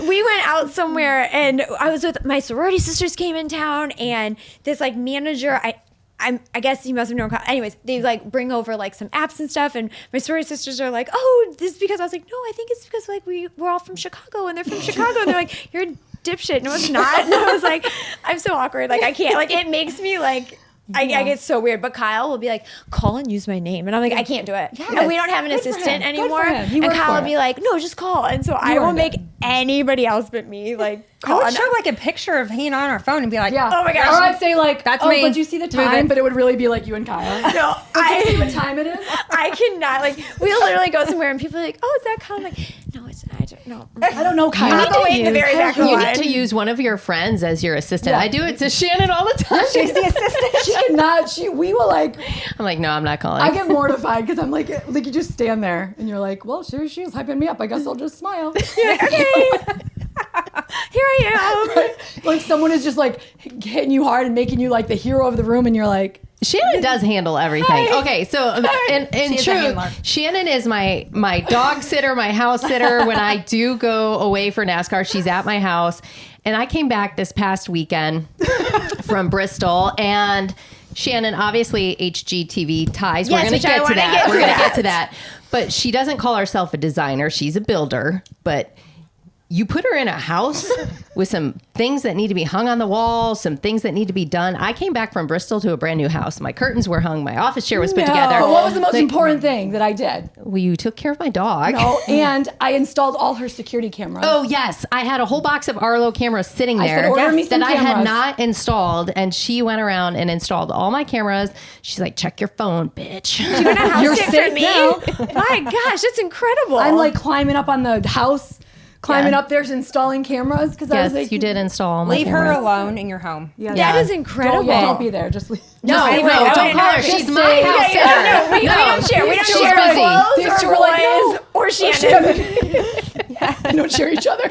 we went out somewhere, and I was with my sorority sisters came in town, and this like manager, I guess he must have known. Anyways, they like bring over like some apps and stuff, and my sorority sisters are like, "Oh, this is because," I was like, "No, I think it's because like we're all from Chicago, and they're from Chicago," and they're like, "You're a dipshit." No, it's not. And I was like, I'm so awkward. Like I can't. Like it makes me like. I get so weird, but Kyle will be like, call and use my name. And I'm like, I can't do it. Yes. And we don't have an Good for assistant him. Good anymore. for him. He And worked Kyle for will be it. like, no, just call. And so I will earned make it. anybody else but me like I call. would show like a picture of him on our phone and be like, Yeah. Oh my gosh. Or I'd say like, That's oh, me. but you see the Move time? it. But it would really be like you and Kyle. No, See what I time it is? I cannot. Like we'll literally go somewhere and people are like, oh, is that Kyle? I'm like, no, it's not. I don't know. I don't know Kyle. I'll go wait in the very back of the You line. need to use one of your friends as your assistant. Yeah. I do it to Shannon all the time. she's the assistant. She cannot. We will like. I'm like, no, I'm not calling. I get mortified because I'm like you just stand there and you're like, well, sure, she was hyping me up. I guess I'll just smile. You're like, okay. Here I am. Right? Like someone is just like hitting you hard and making you like the hero of the room, and you're like, Shannon does handle everything. Hi. Okay, so in She's a truth, handler. Shannon is my dog sitter, my house sitter. When I do go away for NASCAR, she's at my house. And I came back this past weekend from Bristol, and Shannon, obviously HGTV ties. Yes, We're going to which I get to wanna that. get to We're going to that. get to that. But she doesn't call herself a designer. She's a builder. But you put her in a house with some things that need to be hung on the wall, some things that need to be done. I came back from Bristol to a brand new house. My curtains were hung. My office chair was put together. But what was the most Like, important thing that I did? Well, you took care of my dog. Oh, and I installed all her security cameras. Oh, yes. I had a whole box of Arlo cameras sitting I there said, order me some that I had cameras. not installed. And she went around and installed all my cameras. She's like, check your phone, bitch. You're gonna house You're sit safe for me? now. My gosh, that's incredible. I'm like climbing up on the house, climbing up there, installing cameras. Because I was Yes, like, you did install my Leave her cameras. alone in your home. Yeah, That is incredible. Don't be there. Just leave. No, I no, will. don't call her. She's my house sitter. No, we don't share. We don't She's share busy. clothes These two or are like, boys no. or Shannon. We don't share each other.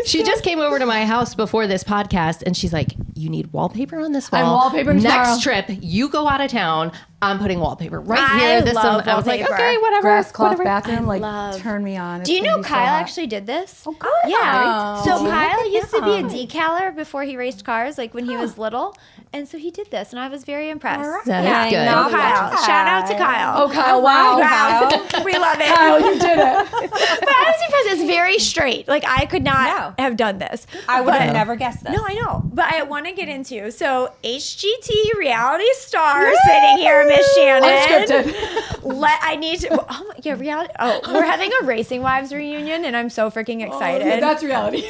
She just came over to my house before this podcast, and she's like, "You need wallpaper on this wall. I'm wallpapering tomorrow." Next trip, you go out of town. I'm putting wallpaper right I here. love I was like, wallpaper. okay, whatever. Grass cloth whatever. bathroom, like love- turn me on. Do you It's know gonna be so Kyle hot. actually did this? Oh, good. Yeah. So Look Kyle at used to be a him. decaler before he raced cars, like when he was little. And so he did this, and I was very impressed. That yeah, is good. Go Kyle. Shout out to Kyle. Oh, Kyle! Wow, Wow. We love it. Kyle, you did it. But I was impressed. It's very straight. Like I could not No. have done this. I would have But- never guessed this. No, I know. But I want to get into HGT reality star sitting here, Miss Shannon. Unscripted. I need to. Oh my, yeah, reality. Oh, we're having a Racing Wives reunion, and I'm so freaking excited. Yeah, that's reality.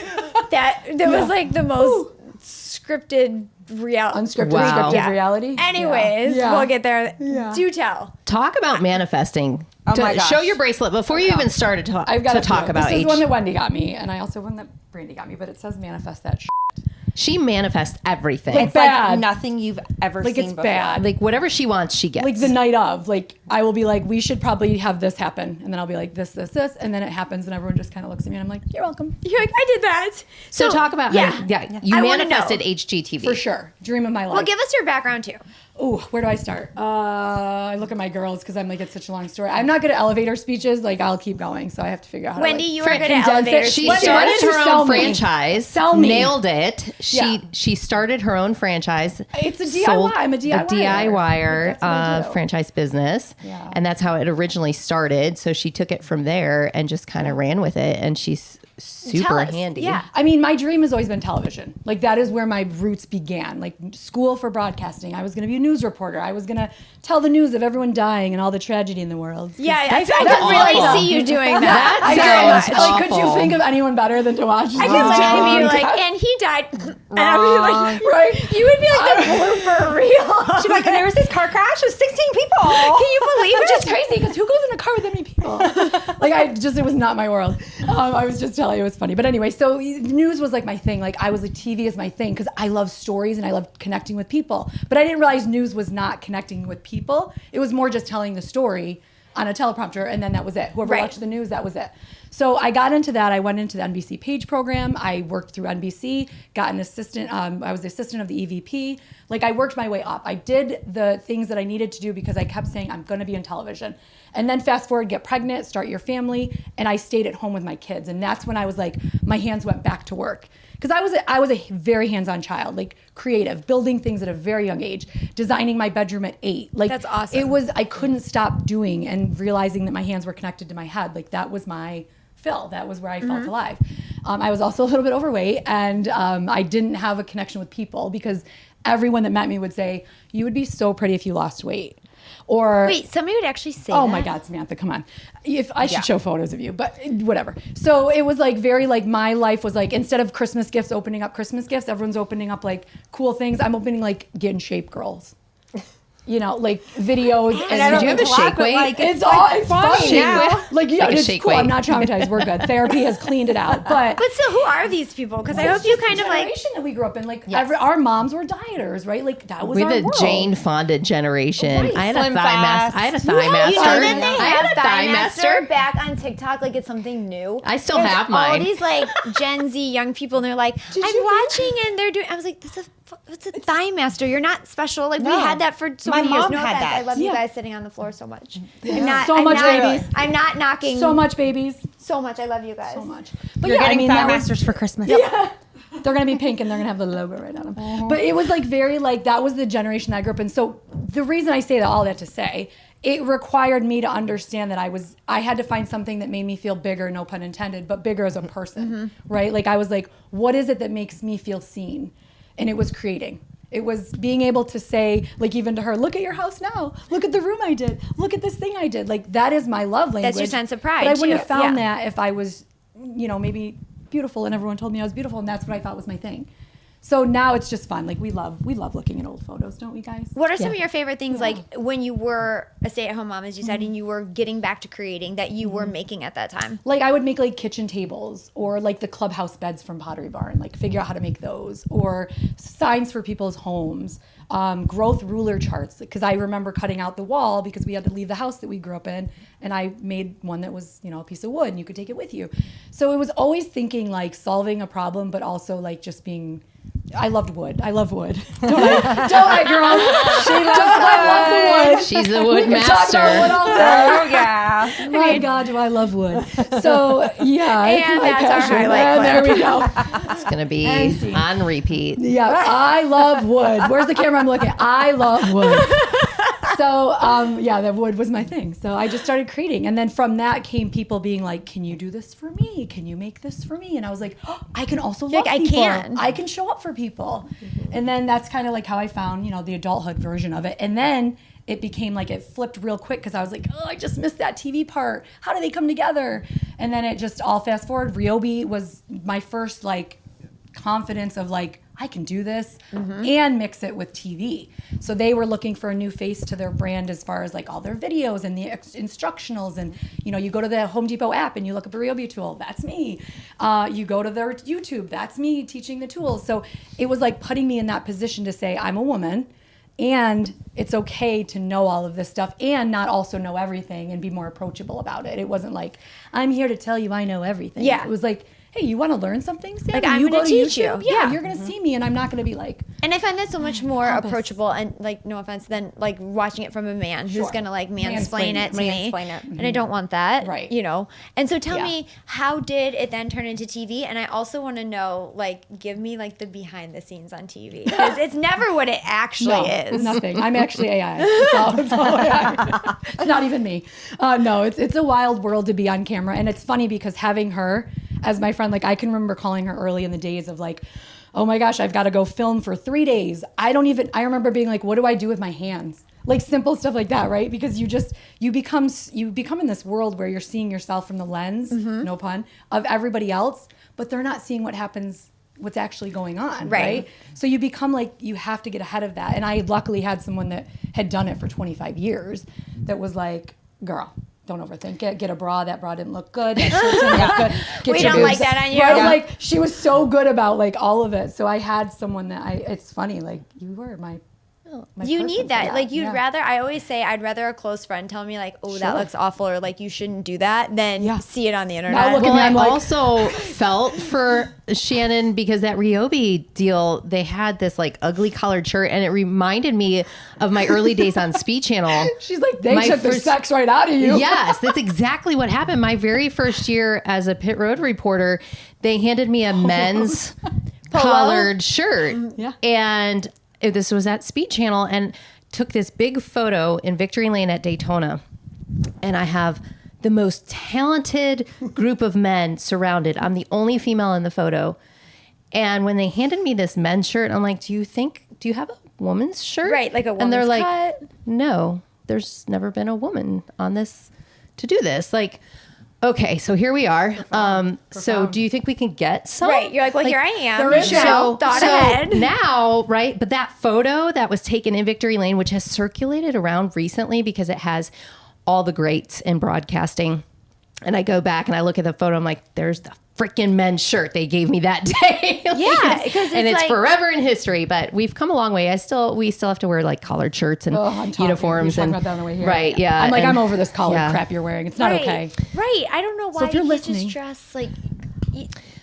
that was like the most scripted reality. Unscripted, Wow. scripted Yeah. reality. Anyways, Yeah. we'll get there. Yeah. Do tell. Talk about manifesting. Oh my gosh. Show your bracelet before you even started I've got to a talk few. about This is H. one that Wendy got me, and I also one that Brandy got me. But it says manifest that. She manifests everything. Like It's bad. like nothing you've ever Like seen it's before. bad. Like whatever she wants, she gets. Like the night of, like I will be like, we should probably have this happen, and then I'll be like, this, and then it happens, and everyone just kind of looks at me, and I'm like, you're welcome. You're like, I did that. So talk about yeah. how you I wanna manifested know. HGTV. For sure, dream of my life. Well, give us your background too. Oh, where do I start? I look at my girls because I'm like, it's such a long story. I'm not good at elevator speeches. Like I'll keep going, so I have to figure out how Wendy, to. you Like, are good at condense it. elevator She Wendy, speeches. why started don't you her sell own me? franchise. Sell me. Nailed it. Yeah. She started her own franchise. It's a DIY. sold I'm a DIYer. DIYer That's what I do. franchise business. Yeah. And that's how it originally started. So she took it from there and just kind of ran with it. And she's super Tell us. handy. Yeah. I mean, my dream has always been television. Like that is where my roots began. Like school for broadcasting. I was going to be a news reporter. I was going to tell the news of everyone dying and all the tragedy in the world. Yeah, I sounds could really awful. see you doing that. That I sounds did. Like, could you awful. think of anyone better than to watch? I could literally be like, and he died. And I would be like, right? you would be like the blooper reel. She's like, and there was this car crash with 16 people. Can you believe Which it? is crazy because who goes in a car with that many people? Like it was not my world. I was just telling you, it was funny. But anyway, so news was like my thing. Like I was like TV is my thing because I love stories and I love connecting with people. But I didn't realize news was not connecting with people. It was more just telling the story on a teleprompter, and then that was it. Whoever Right. watched the news, that was it. So I got into that. I went into the NBC Page program. I worked through NBC, got an assistant. I was the assistant of the EVP. Like I worked my way up. I did the things that I needed to do because I kept saying I'm going to be in television. And then fast forward, get pregnant, start your family, and I stayed at home with my kids. And that's when I was like, my hands went back to work. Because I was a very hands-on child, like creative, building things at a very young age, designing my bedroom at 8. Like That's awesome. I couldn't stop doing and realizing that my hands were connected to my head. Like that was my fill. That was where I felt alive. I was also a little bit overweight, and I didn't have a connection with people because everyone that met me would say, you would be so pretty if you lost weight. Or Wait, somebody would actually say oh that? my God, Samantha, come on. If I should show photos of you, but whatever. So it was like very like my life was like instead of Christmas gifts, opening up Christmas gifts, everyone's opening up like cool things. I'm opening like Get in Shape girls. You know, like videos. And I don't you have mean a to laugh, shake but, weight? like, It's all it's funny funny. now. Like yeah, Like a it's shake cool. I'm weight. not traumatized. We're good. Therapy has cleaned it out. But But still, who are these people? Because I it's hope you just kind the of like. generation that we grew up in. Like Yes. our moms were dieters, right? Like that was We're our the world. Jane Fonda generation. Right. I had a Slim thigh fast. master. I had a You thigh You master. know that they I had have a thigh master. back on TikTok like it's something new. I still There's have all mine. these like Gen Z young people, and they're like, I'm watching, and they're doing. I was like, it's a thigh master. You're not special. Like we No. had that for so My many years. mom No had offense. that. I love you Yeah. guys sitting on the floor so much. So much, babies. I'm not knocking So much, babies. so much. I love you guys. So much. But You're yeah, I getting mean, Thigh that was- Masters for Christmas. They're gonna be pink and they're gonna have the logo right on them. But it was like very like that was the generation that I grew up in. So the reason I say that all that to say, it required me to understand that I had to find something that made me feel bigger, no pun intended, but bigger as a person, right? Like I was like, what is it that makes me feel seen? And it was creating. It was being able to say, like even to her, look at your house now. Look at the room I did. Look at this thing I did. Like that is my love language. That's your sense of pride, But I wouldn't too. have found Yeah. that if I was, maybe beautiful and everyone told me I was beautiful and that's what I thought was my thing. So now it's just fun. Like we love looking at old photos, don't we guys? What are some of your favorite things, like when you were a stay-at-home mom, as you said, and you were getting back to creating that you were making at that time? Like I would make like kitchen tables or like the clubhouse beds from Pottery Barn, like figure out how to make those, or signs for people's homes, growth ruler charts. Because I remember cutting out the wall because we had to leave the house that we grew up in, and I made one that was, a piece of wood and you could take it with you. So it was always thinking like solving a problem, but also like just being. I loved wood. I love wood. Don't I, girl? I love the wood. She's the wood master. Talk about wood all day. Oh, yeah. My God, do I love wood. So, yeah. And my that's our passion. highlight And there we go. It's going to be on repeat. Yeah, I love wood. Where's the camera I'm looking at? I love wood. So, the wood was my thing. So I just started creating. And then from that came people being like, can you do this for me? Can you make this for me? And I was like, oh, I can also love people. I can show up for people. Mm-hmm. And then that's kind of like how I found, the adulthood version of it. And then it became like it flipped real quick because I was like, oh, I just missed that TV part. How do they come together? And then it just all fast forward. Ryobi was my first like confidence of like, I can do this and mix it with TV. So they were looking for a new face to their brand as far as like all their videos and the instructionals. And, you go to the Home Depot app and you look up a Ryobi tool, that's me. You go to their YouTube, that's me teaching the tools. So it was like putting me in that position to say, I'm a woman and it's okay to know all of this stuff and not also know everything and be more approachable about it. It wasn't like, I'm here to tell you I know everything. Yeah. It was like, hey, you want to learn something, Sam? Like, I'm going to teach you. Yeah, you're going to see me, and I'm not going to be like... And I find that so much more approachable and, like, no offense, than, like, watching it from a man who's going to, like, mansplain it to me. And I don't want that, Right. And so tell me, how did it then turn into TV? And I also want to know, like, give me, like, the behind the scenes on TV. Because it's never what it actually is. Nothing. I'm actually AI. It's all AI. It's not even me. No, it's a wild world to be on camera. And it's funny because having her as my friend, like I can remember calling her early in the days of like, oh my gosh, I've got to go film for 3 days. I remember being like, what do I do with my hands? Like simple stuff like that, right? Because you become in this world where you're seeing yourself from the lens, no pun, of everybody else, but they're not seeing what's actually going on, right? So you become like, you have to get ahead of that. And I luckily had someone that had done it for 25 years that was like, girl, don't overthink it. Get a bra. That bra didn't look good. That shirt didn't look good. Get We your don't like boobs. that on you. Right? Yeah. Like she was so good about like all of it. So I had someone that it's funny. Like you were my you person need for that. Like you'd yeah. rather, I always say I'd rather a close friend tell me like, oh, that Sure. looks awful, or like you shouldn't do that, than see it on the internet. Now look at Well, me, I I'm like, also felt for Shannon because that Ryobi deal, they had this like ugly collared shirt and it reminded me of my early days on Speed Channel. she's like, they My took the first- sex right out of you. Yes, that's exactly what happened. My very first year as a pit road reporter, they handed me a men's collared shirt. Yeah. And this was at Speed Channel and took this big photo in Victory Lane at Daytona. And I have the most talented group of men surrounded. I'm the only female in the photo. And when they handed me this men's shirt, I'm like, do you have a woman's shirt? Right, like a And they're woman's like, cut. no, there's never been a woman on this to do this. Like, okay, so here we are. So do you think we can get some? Right. You're like, well, here I am. there is thought ahead. Now, right, but that photo that was taken in Victory Lane, which has circulated around recently because it has all the greats in broadcasting. And I go back and I look at the photo, I'm like, there's the freaking men's shirt they gave me that day. Yeah, because and it's like, forever in history, but we've come a long way. We still have to wear like collared shirts and uniforms You're talking and about that on the way here. right, yeah. I'm like, and- I'm over this collared yeah. crap you're wearing. It's not right, okay. Right. I don't know why if you're you listening- just dress like.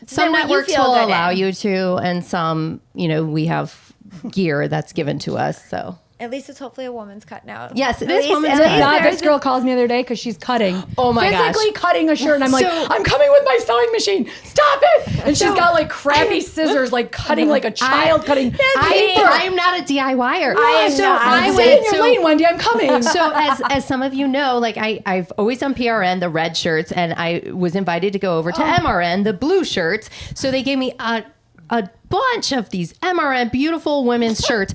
Some what you networks feel will good allow in. you to, and some, we have gear that's given to us. So At least it's hopefully a woman's cut now. yes, it At is least- woman's at cut. least Not there's this girl calls me the other day because she's cutting. Oh my gosh. Physically cutting a shirt, and I'm like, So- I'm coming with my sewing machine. Stop it! And she's got like crappy scissors, like cutting like a child cutting paper. I'm not a DIYer. I am so not. I Stay in went your lane, Wendy. I'm coming. So as some of you know, like I've always done PRN, the red shirts, and I was invited to go over to MRN, the blue shirts. So they gave me a bunch of these MRN beautiful women's shirts.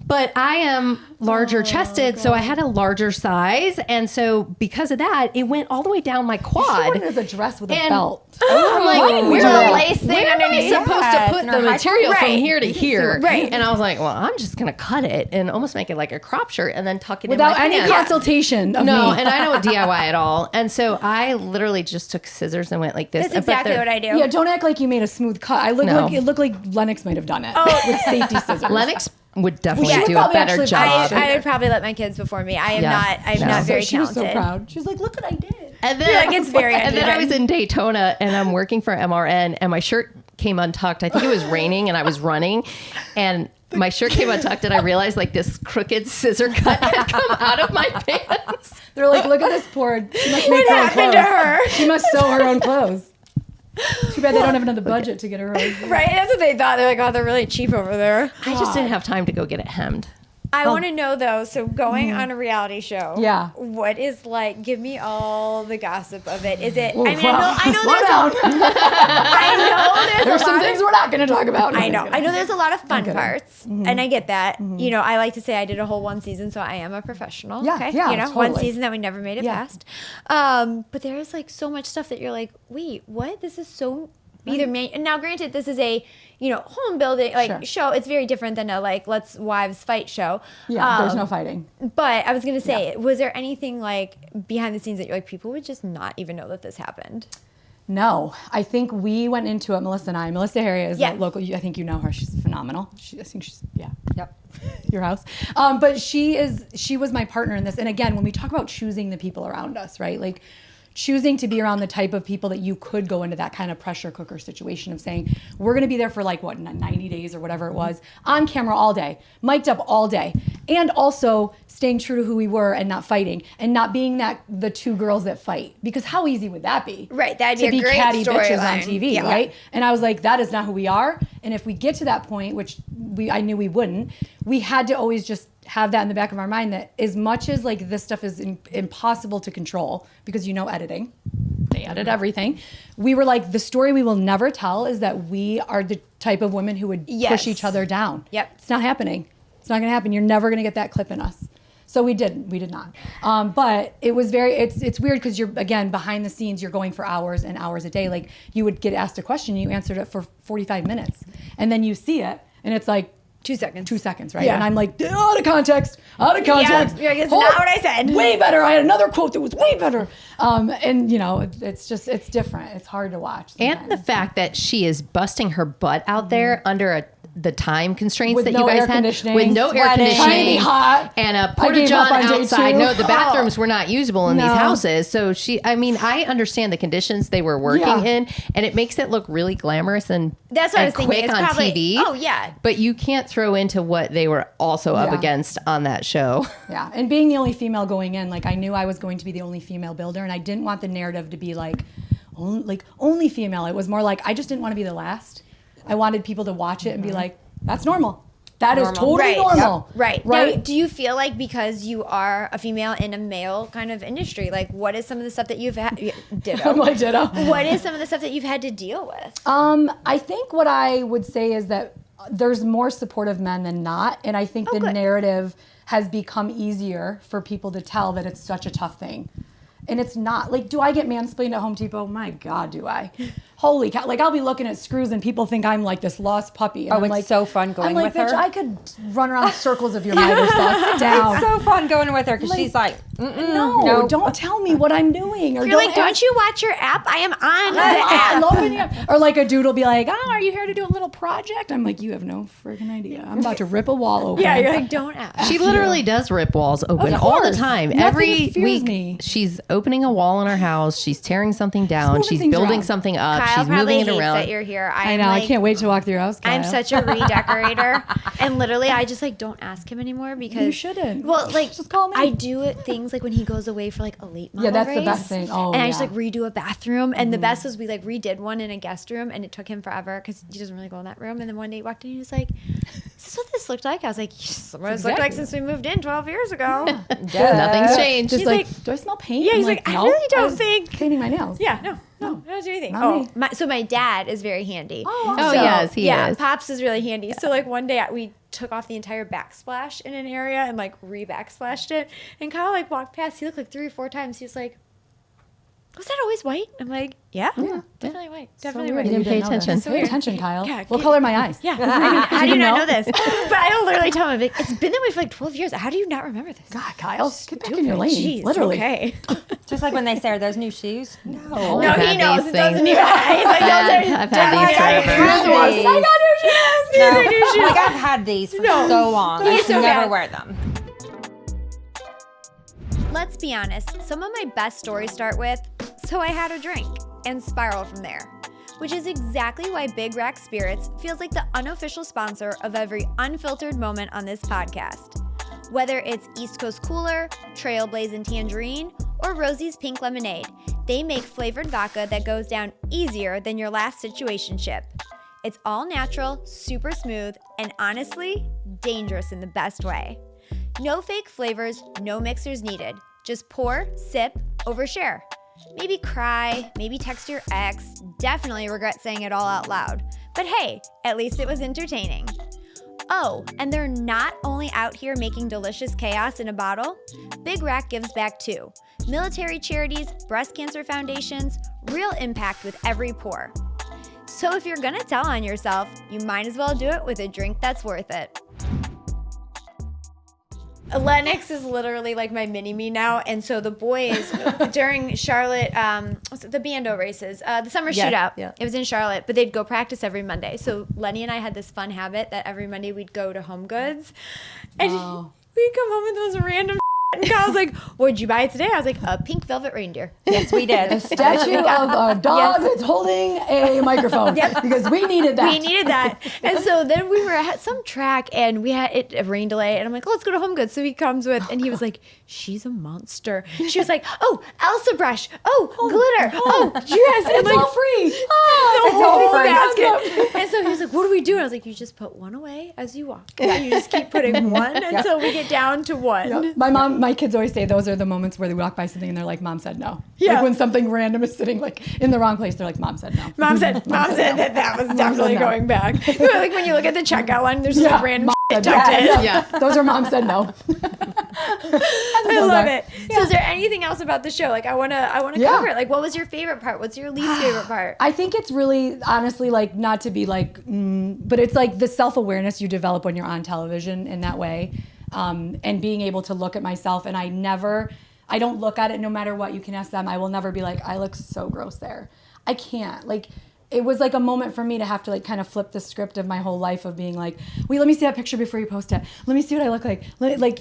But I am larger chested, so I had a larger size. And so because of that, it went all the way down my She quad. wanted it as a dress with a belt. I'm like, Why didn't we where do am that? lace thing where am I underneath? supposed Yes, to put and the our high material from Right. here to here? Right. And I was like, well, I'm just going to cut it and almost make it like a crop shirt and then tuck it Without in my any pants. consultation of No, me. and I don't DIY at all. And so I literally just took scissors and went like this. That's exactly what I do. Yeah, don't act like you made a smooth cut. I look No. like it looked like Lennox might have done it with safety scissors. Lennox would definitely should do a probably better actually job. I would probably let my kids before me. I am Yeah. not. I'm No. not So very She was talented. so proud. She was like, "Look what I did." And then, You're like, it's very and then I was uneven. in Daytona and I'm working for MRN and my shirt came untucked. I think it was raining and I was running and my shirt came untucked and I realized like this crooked scissor cut had come out of my pants. They're like, "Look at this poor. She must make What her own happened clothes. to her? She must sew her own clothes." Too bad they don't have another budget to get her own. Right? That's what they thought. They're like, oh, they're really cheap over there. I just didn't have time to go get it hemmed. I want to know though. So going on a reality show, Yeah. what is like? Give me all the gossip of it. Is it? Ooh, I mean, wow. I know Slow there's down. I know There's a some lot things of, we're not going to talk about. I know there's a lot of fun Okay. parts, and I get that. You know, I like to say I did a whole one season, so I am a professional. Yeah, okay? yeah, You know, one totally. season that we never made it Yeah. past. But there is like so much stuff that you're like, wait, what? This is so either made. And now, granted, this is a home building Sure. show. It's very different than a like let's wives fight show. Yeah, there's no fighting. But I was gonna say, was there anything like behind the scenes that you're like people would just not even know that this happened? No, I think we went into it, Melissa and I. Melissa Harriet is Yeah. a local. I think you know her. She's phenomenal. I think she's Yep. your house. But she was my partner in this. And again, when we talk about choosing the people around us, right? Like choosing to be around the type of people that you could go into that kind of pressure cooker situation of saying, we're going to be there for like 90 days or whatever it was, on camera all day, mic'd up all day. And also staying true to who we were and not fighting and not being the two girls that fight. Because how easy would that be? Right, that'd to be a great catty bitches on storyline. TV, Yeah. right? And I was like, that is not who we are. And if we get to that point, which I knew we wouldn't, we had to always just have that in the back of our mind that as much as like this stuff is impossible to control because editing, they edit everything. We were like, the story we will never tell is that we are the type of women who would Yes. push each other down. Yep. It's not happening. It's not going to happen. You're never going to get that clip in us. So we did not. But it was it's weird because you're, again, behind the scenes, you're going for hours and hours a day. Like you would get asked a question, you answered it for 45 minutes. And then you see it and it's like, 2 seconds. 2 seconds, right? Yeah. And I'm like, out of context. You're like, it's not what I said. Way better. I had another quote that was way better. And it's different. It's hard to watch sometimes. And the fact that she is busting her butt out there under the time constraints With that no you air guys had, conditioning, with no air sweating, trying to be conditioning, hot. and a I gave up porta-john on day outside. 2. No, the bathrooms were not usable in these No. houses. So I understand the conditions they were working Yeah. in, and it makes it look really glamorous and That's what I was thinking. quick It's on probably, TV. Oh yeah. But you can't throw into what they were also up Yeah. against on that show. Yeah, and being the only female going in, like I knew I was going to be the only female builder, and I didn't want the narrative to be like only female. It was more like I just didn't want to be the last. I wanted people to watch it and be like, "That's normal. That is totally Right. normal." Yep. Right. Right. Now, do you feel like because you are a female in a male kind of industry, like what is some of the stuff that you've had? Ditto. I'm like, ditto. What is some of the stuff that you've had to deal with? I think what I would say is that there's more supportive men than not, and I think the good. narrative has become easier for people to tell that it's such a tough thing. And it's not. Like, do I get mansplained at Home Depot? My God, do I? Holy cow. Like, I'll be looking at screws and people think I'm like this lost puppy. And Oh, I'm it's like, so fun going I'm like, with bitch, her. I could run around circles of your miter saw down. It's so fun going with her because Like, she's like, no, don't tell me what I'm doing. Or You're like, ask- don't you watch your app? I am on the I app. love when you, or like a dude will be like, "Oh, are you here to do a little project?" I'm like, "You have no friggin' idea. I'm about to rip a wall open." Yeah, you're like, don't ask. She literally does rip walls open Of all the course. time. Nothing Every fears week, me. she's opening a wall in her house. She's tearing something down. moving She's things building around. something up. Kyle she's probably moving it hates around. that you're here. I know. I can't wait to walk through your house. I'm Kyle. such a redecorator, and literally, I just like don't ask him anymore because You shouldn't. Well, like Just call me. I do it things like when he goes away for like a late model that's the race, best thing. Oh, and I just yeah. like redo a bathroom, and the best was we like redid one in a guest room, and it took him forever because he doesn't really go in that room. And then one day he walked in, and he was like, "Is this what this looked like?" I was like, "Yes, what it's looked like since we moved in 12 years ago." Nothing's changed. Just He's like, like- do I smell paint? Yeah, I'm he's like, I no, really don't was think- painting my nails. Yeah, no, I don't do anything. Not me. So my dad is very handy. Oh, Oh, yes, he is. Pops is really handy. So like one day we took off the entire backsplash in an area and like re-backsplashed it. And Kyle like walked past. He looked like 3 or 4 times. He was like, was that always white? I'm like, yeah, definitely white. Definitely white. You didn't pay attention. Pay attention, Kyle. Yeah, what color are my eyes? Yeah. I mean, how do you not know this? But I literally tell him, like, it's been that way for like 12 years. How do you not remember this? God, Kyle, get back in your lane. Jeez, Literally. Okay. Just like when they say, are those new shoes? No. No, he knows. It doesn't even. He's like, those are. I've had these forever. I got new shoes. These are new shoes. Like I've had these for so long. I He's can so never bad. wear them. Let's be honest, some of my best stories start with, so I had a drink, and spiral from there. Which is exactly why Big Rack Spirits feels like the unofficial sponsor of every unfiltered moment on this podcast. Whether it's East Coast Cooler, Trailblazing Tangerine, or Rosie's Pink Lemonade, they make flavored vodka that goes down easier than your last situationship. It's all natural, super smooth, and honestly, dangerous in the best way. No fake flavors, no mixers needed. Just pour, sip, overshare. Maybe cry, maybe text your ex, definitely regret saying it all out loud. But hey, at least it was entertaining. Oh, and they're not only out here making delicious chaos in a bottle, Big Rack gives back too. Military charities, breast cancer foundations, real impact with every pour. So if you're gonna tell on yourself, you might as well do it with a drink that's worth it. Lennox is literally like my mini-me now, and so the boys, during Charlotte, the Bando races, the summer shootout, it was in Charlotte, but they'd go practice every Monday. So Lenny and I had this fun habit that every Monday we'd go to Home Goods, and we'd come home with those random and Kyle's like, what'd you buy today? I was like, a pink velvet reindeer. Yes, we did. A statue of a dog that's holding a microphone. Because we needed that. We needed that. And so then we were at some track and we had a rain delay. And I'm like, let's go to Home Goods. So he comes with, and he was like, she's a monster. She was like, oh, Elsa brush. Oh, glitter. Oh, yes. It's like, all free. the whole free. basket. And so he was like, what do we do? And I was like, you just put one away as you walk. And you just keep putting one until we get down to one. My kids always say those are the moments where they walk by something and they're like, Mom said no. Yeah. Like when something random is sitting like in the wrong place, they're like, Mom said no. Mom said that was definitely no. going back. Like when you look at the checkout line, there's just random shit tucked in. Yeah. Those are Mom said no. I love it. So is there anything else about the show? Like I wanna cover it. Like what was your favorite part? What's your least favorite part? I think it's really honestly like not to be like, but it's like the self-awareness you develop when you're on television in that way. And being able to look at myself, and I don't look at it no matter what. You can ask them. I will never be like, I look so gross there. I can't. Like, it was like a moment for me to have to like kind of flip the script of my whole life of being like, wait, let me see that picture before you post it. Let me see what I look like.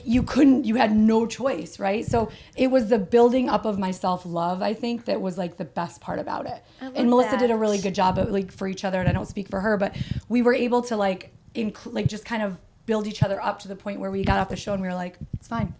You had no choice, right? So it was the building up of my self-love, I think, that was like the best part about it. And Melissa did a really good job of like for each other, and I don't speak for her, but we were able to like just kind of build each other up to the point where we got off the show and we were like, it's fine.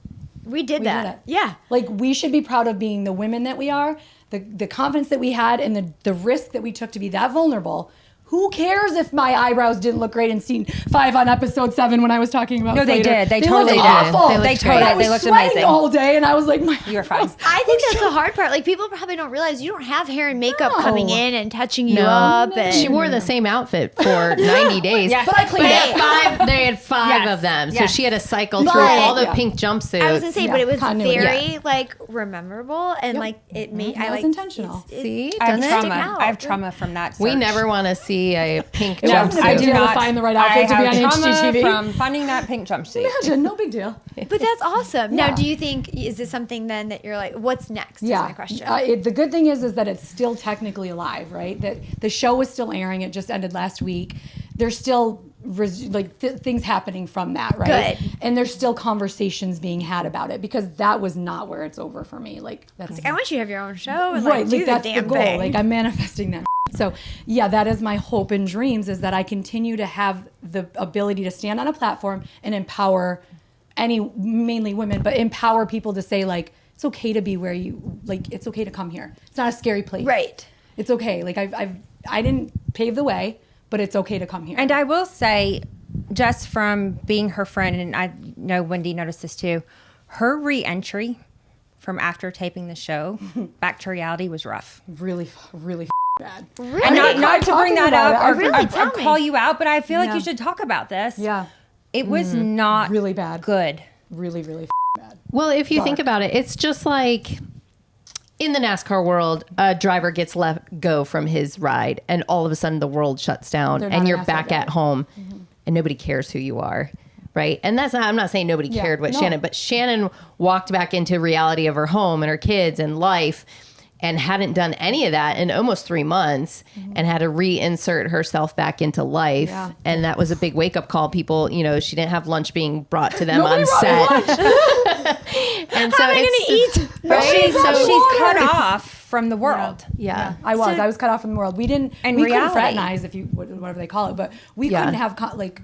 We did that. Yeah. Like we should be proud of being the women that we are, the confidence that we had, and the risk that we took to be that vulnerable. Who cares if my eyebrows didn't look great in scene 5 on episode 7 when I was talking about No, they Slater? did. They totally looked did. awful. They totally I was they looked sweating amazing. all day, and I was like, You're fine. I think that's the hard part. Like people probably don't realize you don't have hair and makeup No. coming in and touching you up. And She wore the same outfit for 90 days. Yes. But I cleaned it. They had five Yes. of them. So Yes. she had to cycle through But- all the Yeah. pink jumpsuits. I was gonna say, but it was continuity. very like memorable and like it made. That I was like intentional. See? I have Doesn't it trauma. stick out? I have trauma from that. We search. never want to see a pink It wasn't a I big do deal to not find the right outfit to be on I have trauma HGTV. from finding that pink jumpsuit. Imagine, no big deal. But that's awesome. Yeah. Now, do you think is this something then that you're like, what's next? Is my question. The good thing is that it's still technically alive, right? That the show is still airing. It just ended last week. There's still things happening from that, right? Good. And there's still conversations being had about it, because that was not where it's over for me. Like that's Like, I want you to have your own show and right. like do Like the that's damn the goal. thing. Like I'm manifesting that. So yeah, that is my hope and dreams, is that I continue to have the ability to stand on a platform and empower mainly women, but empower people to say like, it's okay to be where it's okay to come here. It's not a scary place. Right. It's okay. Like I didn't pave the way, but it's okay to come here. And I will say, just from being her friend, and I know Wendy noticed this too, her re-entry from after taping the show back to reality was rough. really bad. Really? And not to bring that talking about up it. or, Really? or Tell me. call you out, but I feel like Yeah. you should talk about this. Yeah. It was not Really bad. good. Really, really bad. Well, if you think about it, it's just like in the NASCAR world, a driver gets let go from his ride and all of a sudden the world shuts down They're not and you're an back asset at home and nobody cares who you are. Right. And that's not, I'm not saying nobody cared what Shannon, but Shannon walked back into reality of her home and her kids and life and hadn't done any of that in almost 3 months and had to reinsert herself back into life. Yeah. And that was a big wake up call. People, you know, she didn't have lunch being brought to them Nobody on brought me set. And so How am I it's gonna eat? Right? brought So me she's water. cut off from the world. yeah. I was cut off from the world. We didn't, And we couldn't reality. fraternize, if you, whatever they call it, but we Yeah. couldn't have like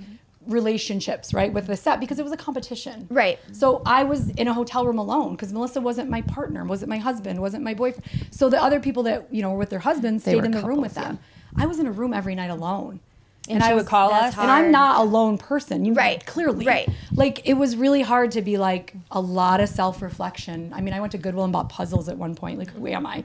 relationships, right, with the set because it was a competition. Right. So I was in a hotel room alone because Melissa wasn't my partner, wasn't my husband, wasn't my boyfriend. So the other people that, you know, were with their husbands stayed were in the room couples, with them. I was in a room every night alone. And she would call us. And I'm not a lone person. You Right. clearly. Right. Like it was really hard to be like a lot of self-reflection. I mean, I went to Goodwill and bought puzzles at one point. Like, who am I?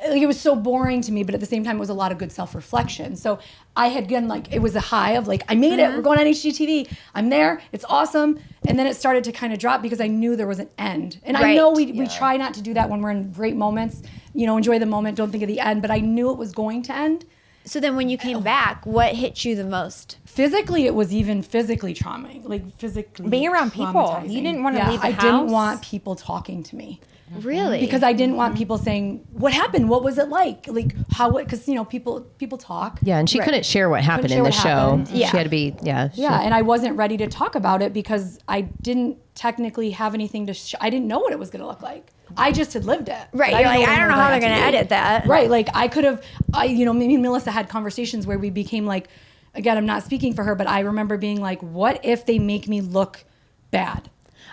Like, it was so boring to me, but at the same time, it was a lot of good self-reflection. So I had again like it was a high of like I made it. We're going on HGTV. I'm there. It's awesome. And then it started to kind of drop because I knew there was an end. And I Right. know we try not to do that when we're in great moments. You know, enjoy the moment. Don't think of the end. But I knew it was going to end. So then when you came back, what hit you the most? Physically, it was even physically traumatic. Like physically Being around people. traumatizing. You didn't wanna leave the I didn't house? want people talking to me Really? because I didn't want people saying, "What happened? What was it like? Like how?" Because you know, people talk. Yeah. And she couldn't share what happened share in the what show. happened. Yeah. She had to be, Yeah, and I wasn't ready to talk about it because I didn't technically have anything to. I didn't know what it was going to look like. I just had lived it. Right. But You're didn't like, I don't know what how they're had going to be. edit that. Right. Like I could have, you know, me and Melissa had conversations where we became like, again, I'm not speaking for her, but I remember being like, what if they make me look bad?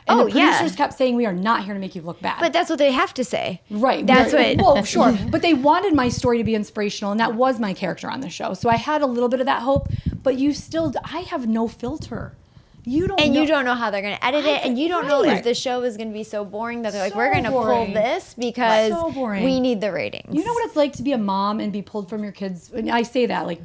And Oh, the producers yeah. kept saying, we are not here to make you look bad. But that's what they have to say. Right. That's we're- what. Well, sure. But they wanted my story to be inspirational, and that was my character on the show. So I had a little bit of that hope, but you still, I have no filter. You don't And know. you don't know how they're going to edit it, and you don't know Right. if the show is going to be so boring that they're like, So we're going to pull boring. this because So boring. we need the ratings. You know what it's like to be a mom and be pulled from your kids? And I say that like,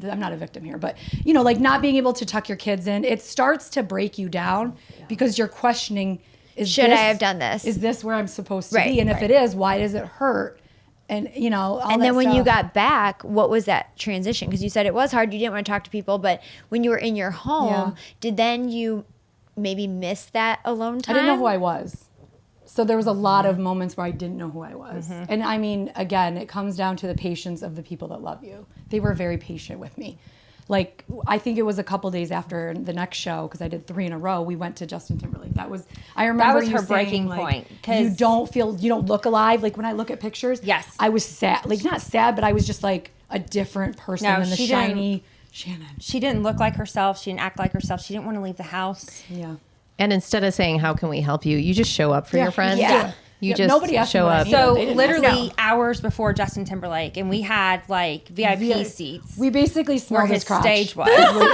I'm not a victim here, but you know, like not being able to tuck your kids in, it starts to break you down because you're questioning, Should I have done this? Is this where I'm supposed to Right, be? And if right. it is, why does it hurt? And you know, all And that then when you stuff. got back, what was that transition? Because you said it was hard. You didn't want to talk to people, but when you were in your home, did then you maybe miss that alone I time? didn't know who I was. So there was a lot of moments where I didn't know who I was. And I mean, again, it comes down to the patience of the people that love you. They were very patient with me. Like, I think it was a couple days after the next show, because I did 3 in a row, we went to Justin Timberlake. That was, I remember was you her breaking saying, like, point, 'cause- you don't look alive. Like when I look at pictures, Yes. I was sad. Like not sad, but I was just like a different person No, than the she didn't- shiny Shannon. She didn't look like herself. She didn't act like herself. She didn't want to leave the house. Yeah. And instead of saying, how can we help you? You just show up for Yeah, your friends. you just do it. You Yep, just nobody asked me show what I up. needed. So They didn't literally ask. hours before Justin Timberlake, and we had like VIP We- seats We basically where smelled his his crotch. stage was.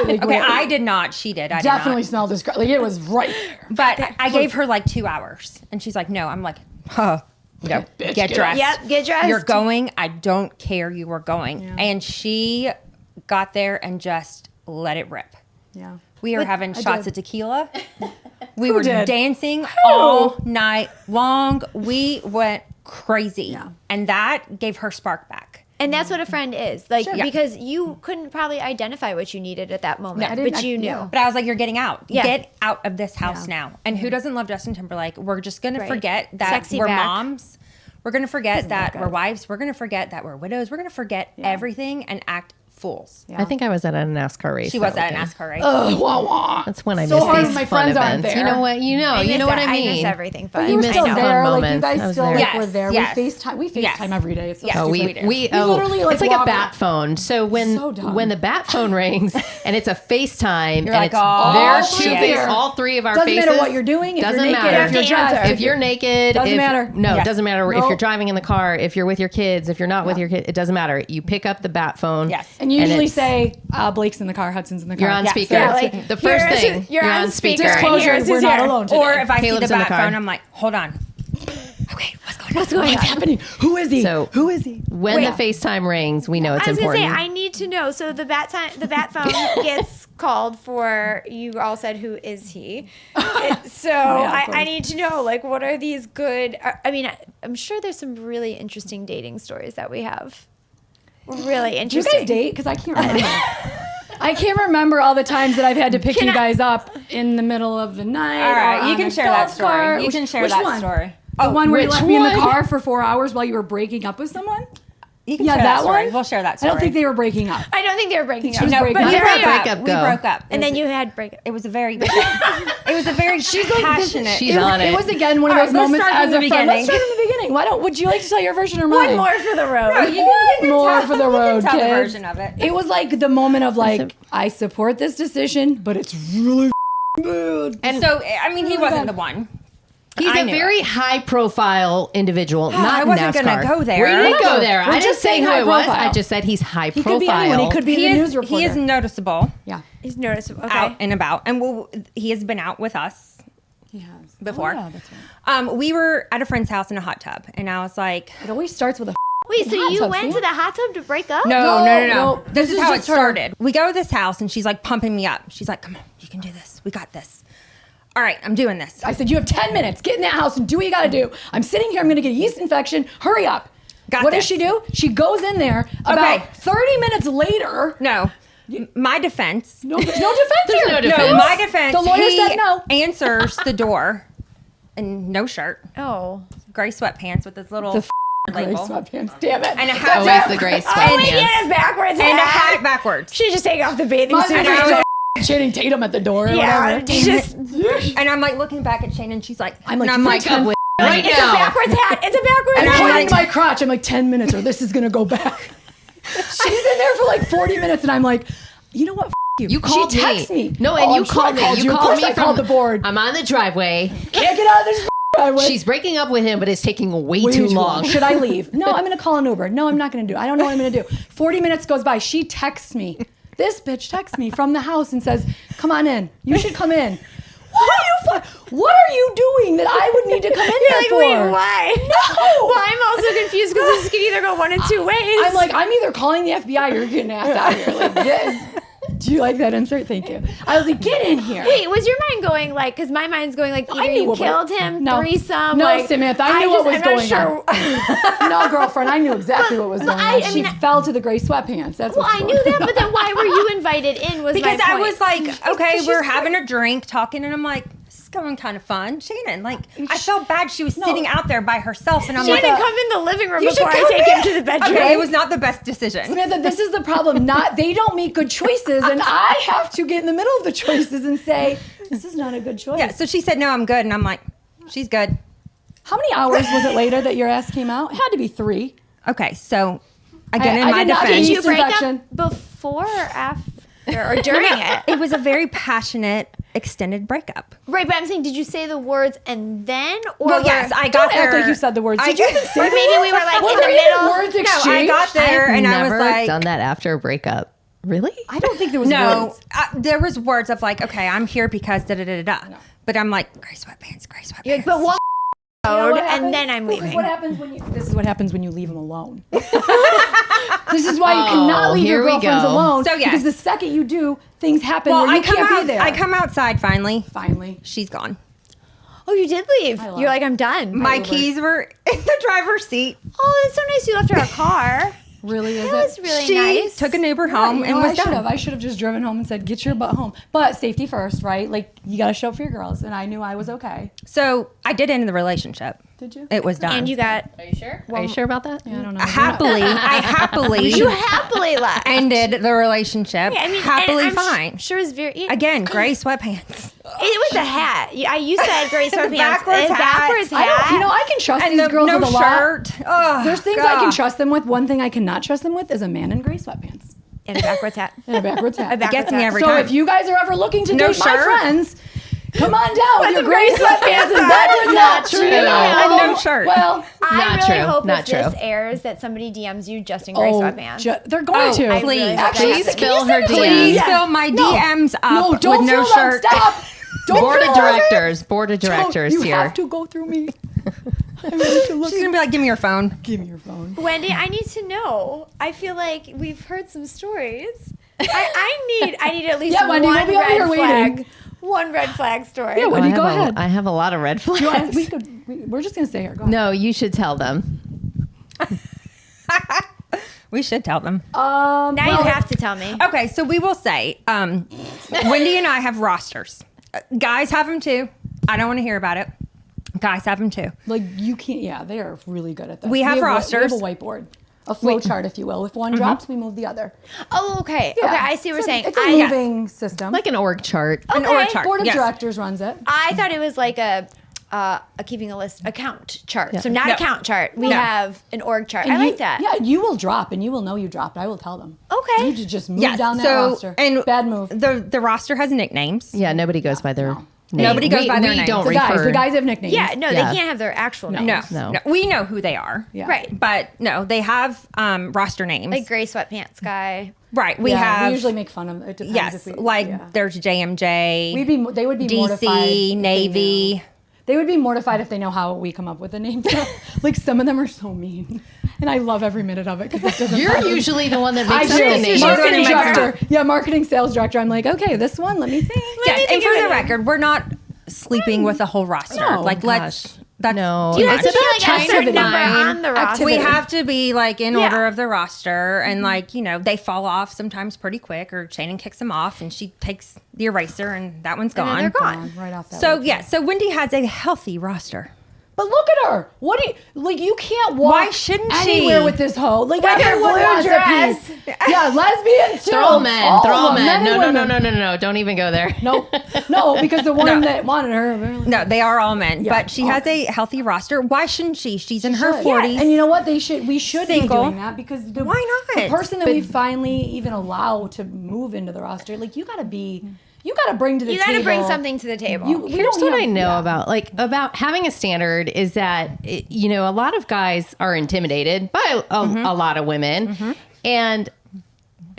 Like, Okay, I did not. She did. I definitely did smelled his crotch. Like it was right there. not. But I gave her like 2 hours, and she's like, "No." I'm like, "Huh." No, Bitch, get dressed. Yep, get dressed. You're going. I don't care. You are going. Yeah. And she got there and just let it rip. Yeah. We were having I shots did. of tequila. We were did? dancing all night long. We went crazy. Yeah. And that gave her spark back. And that's what a friend is. Like, Yeah. because you couldn't probably identify what you needed at that moment, I didn't- but you knew. yeah. But I was like, you're getting out. Yeah. Get out of this house Yeah. now. And who doesn't love Justin Timberlake? We're just going to Right. forget that Sexy we're back. moms. We're going to forget that good. we're wives. We're going to forget that we're widows. We're going to forget everything and act fools. Yeah. I think I was at a NASCAR race. She was that at a weekend. NASCAR race. Wah, wah. That's when I So miss hard these when my fun friends aren't events. there. You know what? You know miss what that. I mean. I miss everything But fun. you were miss still the fun there. Like you moments. I guys was still there. like Yes, were there. yes. We FaceTime every day. It's so Yes. Oh, stupid. we literally, like, it's like a walk bat around. phone. So when So dumb. when the bat phone rings and it's a FaceTime and like, it's oh, their shit. two faces, all 3 of our Doesn't faces. matter what you're doing, if you're doesn't naked, matter. if you're dressed. If you're naked, Doesn't if- matter. No, Yes. it doesn't matter if Nope. you're driving in the car, if you're with your kids, if you're not with your kids. It doesn't matter. You pick up the bat phone. Yes. And you usually it's- say, Blake's in the car, Hudson's in the car. You're on Yeah. speaker. Yeah, like, the first here's- thing you're on speaker. speaker. Disclosure, Here's we're who's not here. alone today. Or if I Caleb's see in the the bat car. phone, I'm like, hold on. Okay, what's going on? What's going What's on? happening? Who is he? So- Who is he? When Wait. the FaceTime rings, we know it's I was going to important. say, I need to know. So the bat phone gets called for, you all said, who is he? So Yeah, I need to know, like, what are these good, I mean, I'm sure there's some really interesting dating stories that we have. Really Do you interesting. guys date? Because I can't remember. I can't remember all the times that I've had to pick you guys up in the middle of the night. All right, or you on can a share that golf story. cart. You can share Which that one? story. The one where you which left me in the one? car for 4 hours while you were breaking up with someone? You can Yeah, share that story. one? We'll share that I story. don't think they were breaking up. I don't think they were breaking up. was No, break but up. we How broke did up. breakup We go? broke up. And then you had breakup. It was a very, it was a very passionate. She's on It it. was again one of All those right, let's moments start as from a the friend. Let's beginning. start from the beginning. Would you like to tell your version or One mine? more for the road. No, you can More tell- for the you can road, tell the kids. version of it. It was like the moment of like, I support this decision, but it's really bad. And So, I mean, he wasn't the one. he's I a knew very high profile individual, not I wasn't NASCAR. gonna go there. We didn't No, go there. we're I just didn't say saying who high it was. profile. I just said he's high He profile. could be anyone. He could be the news reporter. He is noticeable Yeah. He's noticeable. Okay. out and about, and he has been out with us He has. before. Oh, yeah, that's right. We were at a friend's house in a hot tub, and I was like, It always starts with a Wait, so hot you tub, went see? to the hot tub to break up? no. This is how it just her. started. We go to this house, and she's like pumping me up. She's like, "Come on, you can do this. We got this. All right, I'm doing this." I said, you have 10 minutes. Get in that house and do what you got to do. I'm sitting here. I'm going to get a yeast infection. Hurry up. Got What this. does she do? She goes in there about Okay. 30 minutes later. No, my defense. No, there's no defense There's here. no No, defense. my defense. The lawyer he said no. Answers the door, and no shirt, Oh. gray sweatpants with his little Gray label, sweatpants. Damn it. and a hat. Always the gray Oh, we sweatpants. did it backwards. and a hat backwards. She just take off the bathing Must suit. be just Channing Tatum at the door or Yeah, whatever. just And I'm like looking back at Shane, and she's like, I'm like, and I'm you like, break up with Right it's a now. backwards hat. It's a backwards And I'm I'm hat. pointing my crotch. I'm like, 10 minutes or this is going to go back. She's in there for like 40 minutes and I'm like, you know what? F- you. You called she texts me. No, and Oh, you I'm sure I called me. You Of called course me I from called the board. I'm on the driveway. Can't get out of this driveway. She's breaking up with him, but it's taking way Way too long. Should I leave? No, I'm going to call an Uber. No, I'm not going to do it. I don't know what I'm going to do. 40 minutes goes by. She texts me. This bitch texts me from the house and says, come on in. You should come in. What are you doing that I would need to come in You're there like, for? wait, why? No. Well, I'm also confused because this could either go one of two ways. I'm like, I'm either calling the FBI or you're getting ass out of here. Like, yes. Do you like that insert? Thank you. I was like, get in here. Wait, was your mind going like, because my mind's going like, I either knew you what killed him, No. threesome. No, like, Samantha, I knew what was I'm going not sure. No, girlfriend, I knew exactly what was going on. I She mean, fell to the gray sweatpants. That's Well, what's I going knew on. that, but then why were you invited in? Was because my I point. was like, okay, she's we're having a drink, talking, and I'm like, this is going kind of fun. Shannon, like, I felt bad. She was sitting out there by herself, and I'm Shannon, like, come in the living room You before should I come take in. him to the bedroom. okay, it was not the best decision. Samantha, this is the problem. They don't make good choices, and I have to get in the middle of the choices and say, this is not a good choice. Yeah, so she said, no, I'm good, and I'm like, she's good. How many hours was it later that your ass came out? It had to be 3. Okay, so again, I in my did not get defense, Did you yeast break infection. up before or after or during it? it was a very passionate, extended breakup. Right, but I'm saying, did you say the words and then? Or Well, yes, I got Don't there. act like you said the words. I Did you did. even say Or the maybe words? we were like What in the were middle. Words No, exchanged? I got there, I've and I never was like, done that after a breakup. Really? I don't think there was no, words. there was words of like, okay, I'm here because da da da da. But I'm like, gray sweatpants, gray sweatpants. You're like, but one You know what and happens? then I'm This is leaving. what happens when you. This is what happens when you leave them alone. This is why you cannot leave your here we girlfriends go. alone. So, yes. Because the second you do, things happen Well, where you I come can't out. be there. I come outside finally. Finally. She's gone. Oh, you did leave. love You're like, I'm done. My keys were in the driver's seat. Oh, that's so nice. You left her a car. Really is That was it? really She nice. took an Uber Yeah, home you and know, was done. I should have just driven home and said, "Get your butt home." But safety first, right? Like you got to show up for your girls, and I knew I was okay. So I did end the relationship. Did you? It was done. And you got Are you sure? Are you sure about that? I don't know. I happily you happily left. ended the relationship. Yeah, I mean, happily and I'm fine. Sure, is very. Again, gray sweatpants. It was a hat. You said gray sweatpants. backwards hat. Backwards I hat. don't, you know, I can trust And these the, girls no with a lot. shirt. Oh, There's things I can God. trust them with. One thing I cannot trust them with is a man in gray sweatpants and a backwards hat. and a backwards hat. backwards Gets me hat. every So time. if you guys are ever looking to No date my shirt? friends, come on down with your some gray gray sweatpants and backwards Not hat. true. And no shirt. Well, I Not really true. hope Not if this true. airs that somebody DMs you just in gray sweatpants. they're going to. I please. really hope Actually, that Please fill her Please DMs. fill my DMs up No, don't with no fill shirt. them. Stop. Don't Board fill of them. directors. Board of directors You here. have to go through me. I need to look. She's gonna be like, "Give me your phone." Give me your phone. Wendy, I need to know. I feel like we've heard some stories I need at least Yeah, Wendy, one we'll be over here red flag. waiting. One red flag story. Yeah, Wendy, go ahead. I have a lot of red flags. We're just gonna stay here. Go ahead. No, you should tell them. We should tell them. Now you have to tell me. Okay, so we will say, Wendy and I have rosters. Guys have them too. I don't want to hear about it. Guys have them too. Like you can't. Yeah, they are really good at this. We have rosters. We have a whiteboard, a flow chart, if you will. If one drops, we move the other. Oh, okay. Yeah. Okay, I see what you're saying. It's a moving system. Like an org chart. An org chart. Board of yes. directors runs it. I thought it was like a keeping a list account chart. Yeah. So not No. account chart. We No. have an org chart. And I you- like that. Yeah, you will drop, and you will know you dropped. I will tell them. Okay. You just move Yes. down that So roster. and Bad move. The roster has nicknames. Yeah, nobody goes by their name. Nobody goes by their we name. don't The refer. guys have nicknames. Yeah, no, Yeah. they can't have their actual names. No, No. no, we know who they are. Yeah. Right. But no, they have roster names. Like gray sweatpants guy. right. We Yeah, have We usually make fun of it. Depends yes, if we, like yeah. there's JMJ, They would be mortified. if DC, they Navy. knew. They would be mortified if they know how we come up with the names. Like some of them are so mean, and I love every minute of it because it doesn't. You're bother me. usually the one that I makes do. up the names. Marketing She's gonna director. Yeah, marketing sales director. I'm like, okay, this one. Let me think. Yes, and think for of the it. record, we're not sleeping with a whole roster. No, like let's. That's No. Do you have It's to be about like a trying to certain number find on the roster? We have to be like in Yeah. order of the roster, and like they fall off sometimes pretty quick. Or Shannon kicks them off, and she takes the eraser, and that one's And then gone. they're gone. Right off that. So way. yeah, so Wendy has a healthy roster. But look at her. What do you like? You can't walk Why shouldn't she? anywhere with this hoe. Like With her everyone blue wants a dress. piece. Yeah, lesbians too. Throw men. All Throw of them, men. and No, women. no. Don't even go there. Nope. No, because the one that wanted her. Apparently. No, they are all men, Yeah, but she all has a healthy roster. Why shouldn't she? She's in her Should. 40s. Yeah, and you know what? We should Single. be doing that because Why not? the person that we finally even allow to move into the roster, like you got to bring to the You table. got to bring something to the table. We Here's don't what have- I know yeah. about having a standard is that a lot of guys are intimidated by a lot of women, and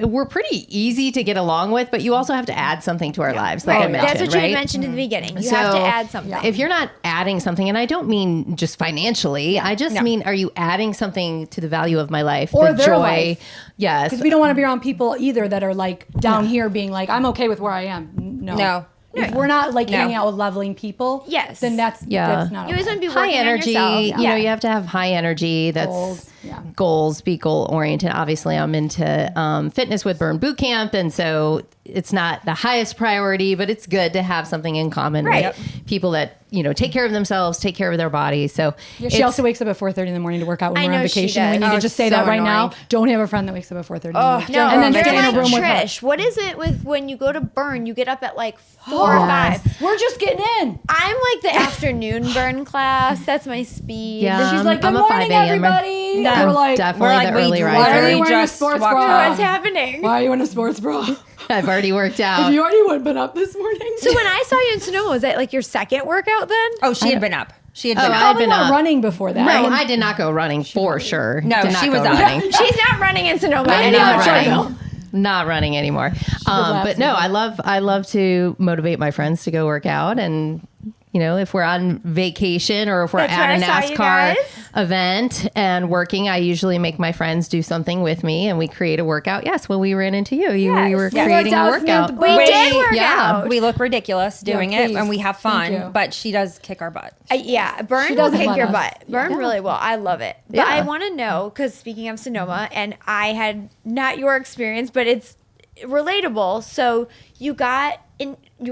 we're pretty easy to get along with. But you also have to add something to our lives, like I mentioned. That's what you right? had mentioned in the beginning. You have to add something. If you're not adding something, and I don't mean just financially, I just mean, are you adding something to the value of my life, Or the their joy? life. Yes, Because we don't want to be around people either that are like down here being like, I'm okay with where I am. No. If we're not like hanging out with leveling people, Yes. then that's not You always okay. want to be high working energy. on yourself. You have to have high energy. That's Goals, yeah. goals, be goal oriented. Obviously, I'm into fitness with Burn Boot Camp, and so it's not the highest priority, but it's good to have something in common Right. with people that take care of themselves, take care of their body. So Yeah, she also wakes up at 4:30 in the morning to work out when I we're on know she vacation. We does. need Oh, to just say so that right now. annoying. Don't have a friend that wakes up at 4:30 in the morning. No, and then you're stay in a like room with her. Trish. What is it with when you go to burn? You get up at like 4 or 5. We're just getting in. I'm like the afternoon burn class. That's my speed. Yeah. She's like, good I'm a morning, 5 a.m. everybody. Yeah. We're like, definitely the early we why are you riser. literally wearing a just sports walked bra? out. What's happening? Why are you in a sports bra? I've already worked Have out. you already been up this morning? So when I saw you in Sonoma, was that like your second workout then? Oh, she had been up. She had Oh, been I up. had Probably been not up. running before that. No, I did not go running for sure. No, Did not she was go up. running. She's not running in Sonoma I'm anymore. not treadmill. running. Not running anymore. laps But no, and I love to motivate my friends to go work out, and if we're on vacation or if we're That's at a where I saw you NASCAR guys. event and working, I usually make my friends do something with me, and we create a workout. Yes, when we ran into you, you Yes. were Yes. creating a Worked out, workout. Samantha We Busch. did work Yeah. out. We look ridiculous doing it, please. and we have Thank you. fun. But she does kick our butt. Yeah, Burn She will doesn't kick let your us. butt. Burn really will. I love it. But Yeah. I want to know, because speaking of Sonoma, and I had not your experience, but it's relatable. So you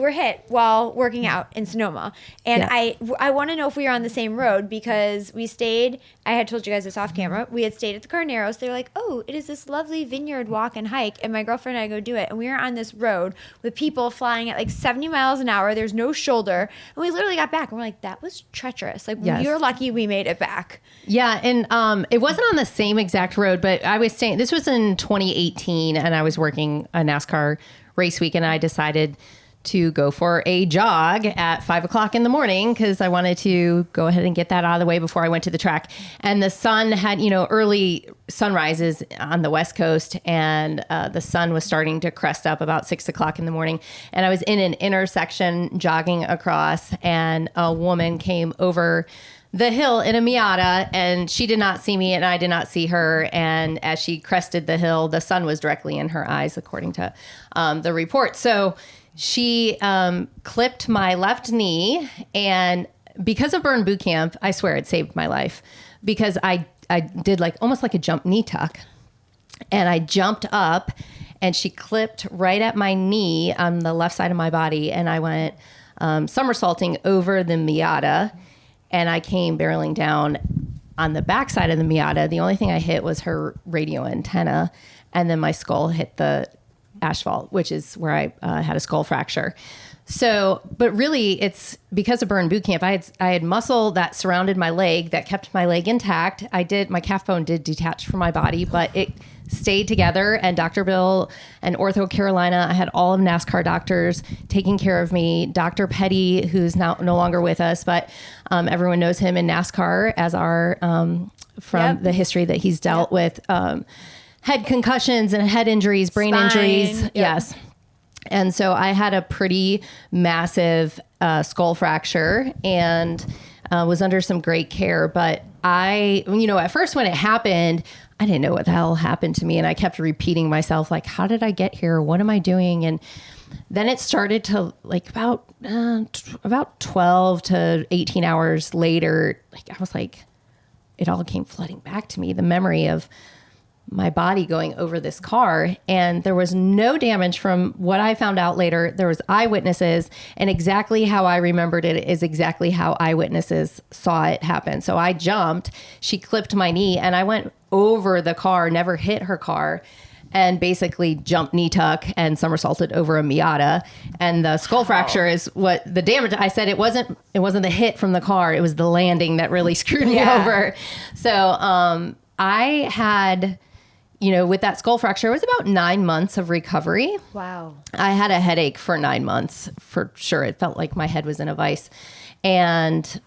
were hit while working out in Sonoma. And Yeah. I want to know if we were on the same road because we stayed, I had told you guys this off camera, we had stayed at the Carneros. They were like, oh, it is this lovely vineyard walk and hike. And my girlfriend and I go do it. And we were on this road with people flying at like 70 miles an hour. There's no shoulder. And we literally got back and we're like, that was treacherous. Like, Yes. you're lucky we made it back. Yeah, and it wasn't on the same exact road, but I was saying this was in 2018, and I was working a NASCAR race week, and I decided to go for a jog at 5 o'clock in the morning because I wanted to go ahead and get that out of the way before I went to the track. And the sun had, early sunrises on the West Coast, and the sun was starting to crest up about 6 o'clock in the morning. And I was in an intersection jogging across, and a woman came over the hill in a Miata, and she did not see me and I did not see her. And as she crested the hill, the sun was directly in her eyes, according to the report. So she clipped my left knee, and because of burn boot camp, I swear it saved my life, because I did like almost like a jump knee tuck, and I jumped up and she clipped right at my knee on the left side of my body, and I went somersaulting over the Miata, and I came barreling down on the backside of the Miata. The only thing I hit was her radio antenna, and then my skull hit the asphalt, which is where I had a skull fracture. So, but really it's because of burn boot camp. I had muscle that surrounded my leg that kept my leg intact. My calf bone did detach from my body, but it stayed together. And Dr. Bill and Ortho Carolina, I had all of NASCAR doctors taking care of me. Dr. Petty, who's now no longer with us, but everyone knows him in NASCAR as our, from the history that he's dealt with, head concussions and head injuries, brain injuries. Yep. Yes. And so I had a pretty massive skull fracture and was under some great care. But at first when it happened, I didn't know what the hell happened to me. And I kept repeating myself, like, how did I get here? What am I doing? And then it started to like about 12 to 18 hours later, like I was like, it all came flooding back to me. The memory of my body going over this car, and there was no damage from what I found out later. There was eyewitnesses, and exactly how I remembered it is exactly how eyewitnesses saw it happen. So I jumped, she clipped my knee, and I went over the car, never hit her car, and basically jumped knee tuck and somersaulted over a Miata. And the skull fracture is what the damage. I said it wasn't the hit from the car, it was the landing that really screwed me over. So I had, with that skull fracture, it was about 9 months of recovery. Wow. I had a headache for 9 months for sure. It felt like my head was in a vice. And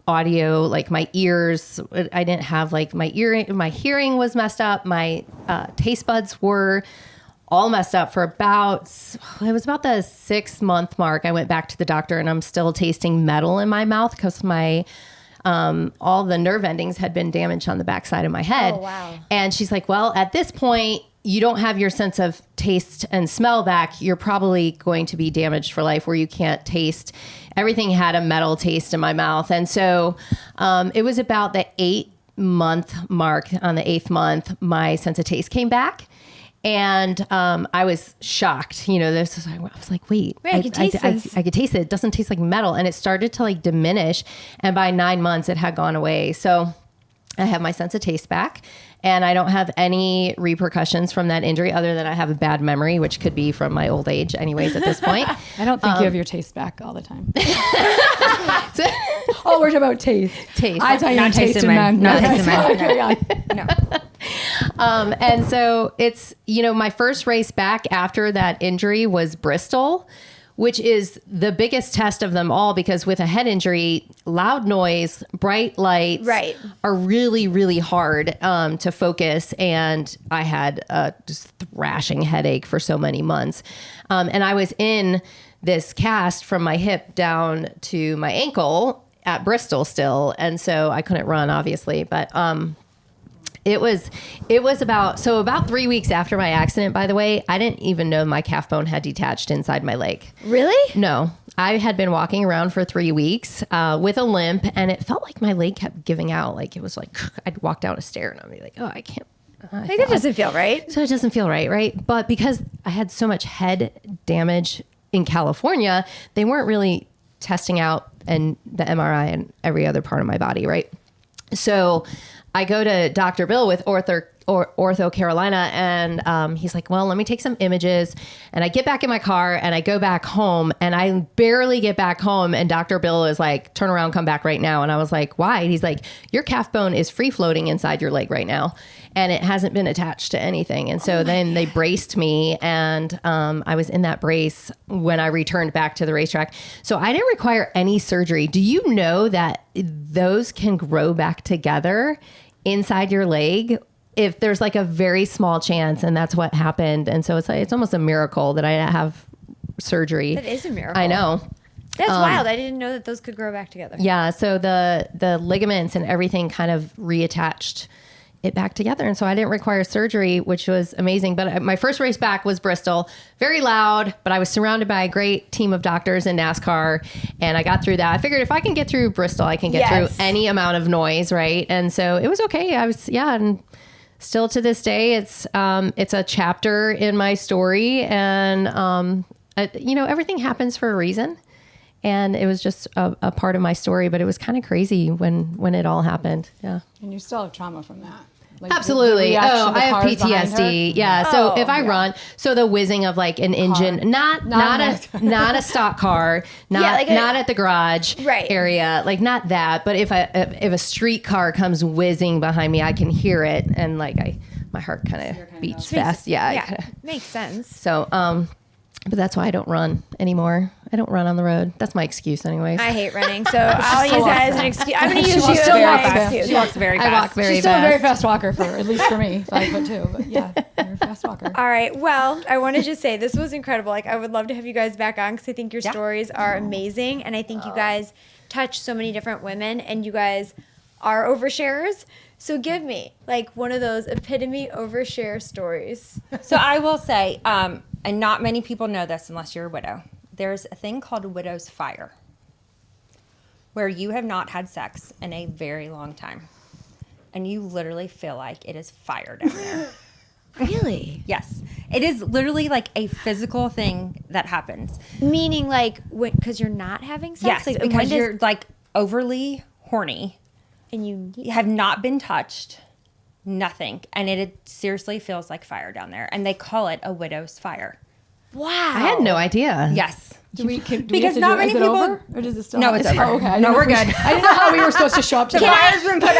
audio, like my ears, I didn't have like my hearing was messed up. My taste buds were all messed up for it was about the 6 month mark. I went back to the doctor, and I'm still tasting metal in my mouth because my all the nerve endings had been damaged on the backside of my head. Oh, wow. And she's like, well, at this point, you don't have your sense of taste and smell back. You're probably going to be damaged for life, where you can't taste. Everything had a metal taste in my mouth. And so it was about the 8 month mark. On the 8th month, my sense of taste came back. And I was shocked. I was like, wait, I can taste this. I could taste it. It doesn't taste like metal. And it started to like diminish. And by 9 months, it had gone away. So I have my sense of taste back, and I don't have any repercussions from that injury other than I have a bad memory, which could be from my old age anyways at this point. I don't think you have your taste back all the time. Oh, we're talking about taste. Taste. I thought you Not were tasting tasting men. Not tasting men. Okay, yeah. No. And so it's, my first race back after that injury was Bristol, which is the biggest test of them all, because with a head injury, loud noise, bright lights are really, really hard to focus. And I had a just thrashing headache for so many months. And I was in this cast from my hip down to my ankle at Bristol still. And so I couldn't run, obviously, but it was about 3 weeks after my accident, by the way. I didn't even know my calf bone had detached inside my leg. Really? No. I had been walking around for 3 weeks with a limp, and it felt like my leg kept giving out. Like it was like, I'd walk down a stair and I'd be like, oh, I can't. Like it doesn't feel right. So it doesn't feel right? But because I had so much head damage in California, they weren't really testing out and the MRI and every other part of my body, right? So I go to Dr. Bill with Ortho Carolina, and he's like, well, let me take some images. And I get back in my car and I go back home, and I barely get back home, and Dr. Bill is like, turn around, come back right now. And I was like, why? And he's like, your calf bone is free floating inside your leg right now, and it hasn't been attached to anything. And so then they braced me, and I was in that brace when I returned back to the racetrack. So I didn't require any surgery. Do you know that those can grow back together inside your leg if there's like a very small chance? And that's what happened. And so it's almost a miracle that I have surgery. That is a miracle. I know. That's wild. I didn't know that those could grow back together. Yeah, so the ligaments and everything kind of reattached it back together. And so I didn't require surgery, which was amazing. But my first race back was Bristol. Very loud, but I was surrounded by a great team of doctors in NASCAR. And I got through that. I figured if I can get through Bristol, I can get through any amount of noise, right? And so it was okay. And still to this day, it's a chapter in my story. And, everything happens for a reason. And it was just a part of my story, but it was kind of crazy when it all happened. Yeah. And you still have trauma from that. Like Absolutely. the I have cars behind her. PTSD. Yeah. So if I run, so the whizzing of like an engine, not a stock car, not at the garage area, like not that. But if a street car comes whizzing behind me, I can hear it, and like my heart kind of beats fast. Yeah. Makes sense. So, but that's why I don't run anymore. I don't run on the road. That's my excuse anyways. I hate running, so I'll use that as an excuse. I'm going to use you as fast. excuse. She walks very fast. I walk very She's still fast. a very fast walker, at least for me, 5'2". But yeah, you're a fast walker. All right. Well, I want to just say this was incredible. Like, I would love to have you guys back on because I think your stories are amazing, and I think you guys touch so many different women, and you guys are oversharers. So give me like one of those epitome overshare stories. So I will say, and not many people know this unless you're a widow, there's a thing called widow's fire, where you have not had sex in a very long time, and you literally feel like it is fire down there. Really? Yes. It is literally like a physical thing that happens. Meaning like, because you're not having sex? Yes, Like, because you're like overly horny. And you have not been touched, nothing. And it seriously feels like fire down there. And they call it a widow's fire. Wow. I had no idea. Yes. Because not many people. Over? Or does it still? No, it's over. Oh, okay. No, we're good. I didn't know how we were supposed to show up to that. Fire's been put out.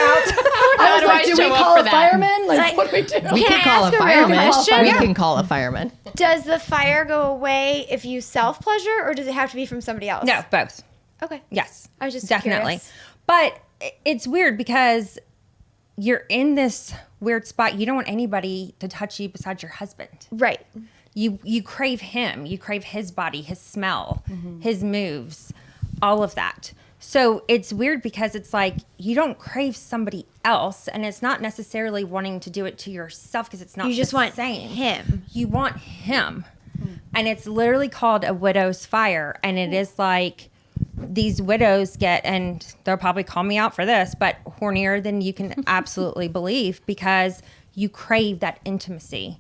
I was like, do we call a fireman? Like, what do we do? We Can can I call a ask a real fireman. question? We can call a fireman. Does the fire go away if you self-pleasure, or does it have to be from somebody else? No, both. Okay. Yes. I was just definitely. curious. But it's weird because you're in this weird spot. You don't want anybody to touch you besides your husband. Right. You crave him. You crave his body, his smell, his moves, all of that. So it's weird because it's like you don't crave somebody else, and it's not necessarily wanting to do it to yourself because it's not. You just the want same. him. You want him, and it's literally called a widow's fire, and it is like these widows get, and they'll probably call me out for this, but hornier than you can absolutely believe because you crave that intimacy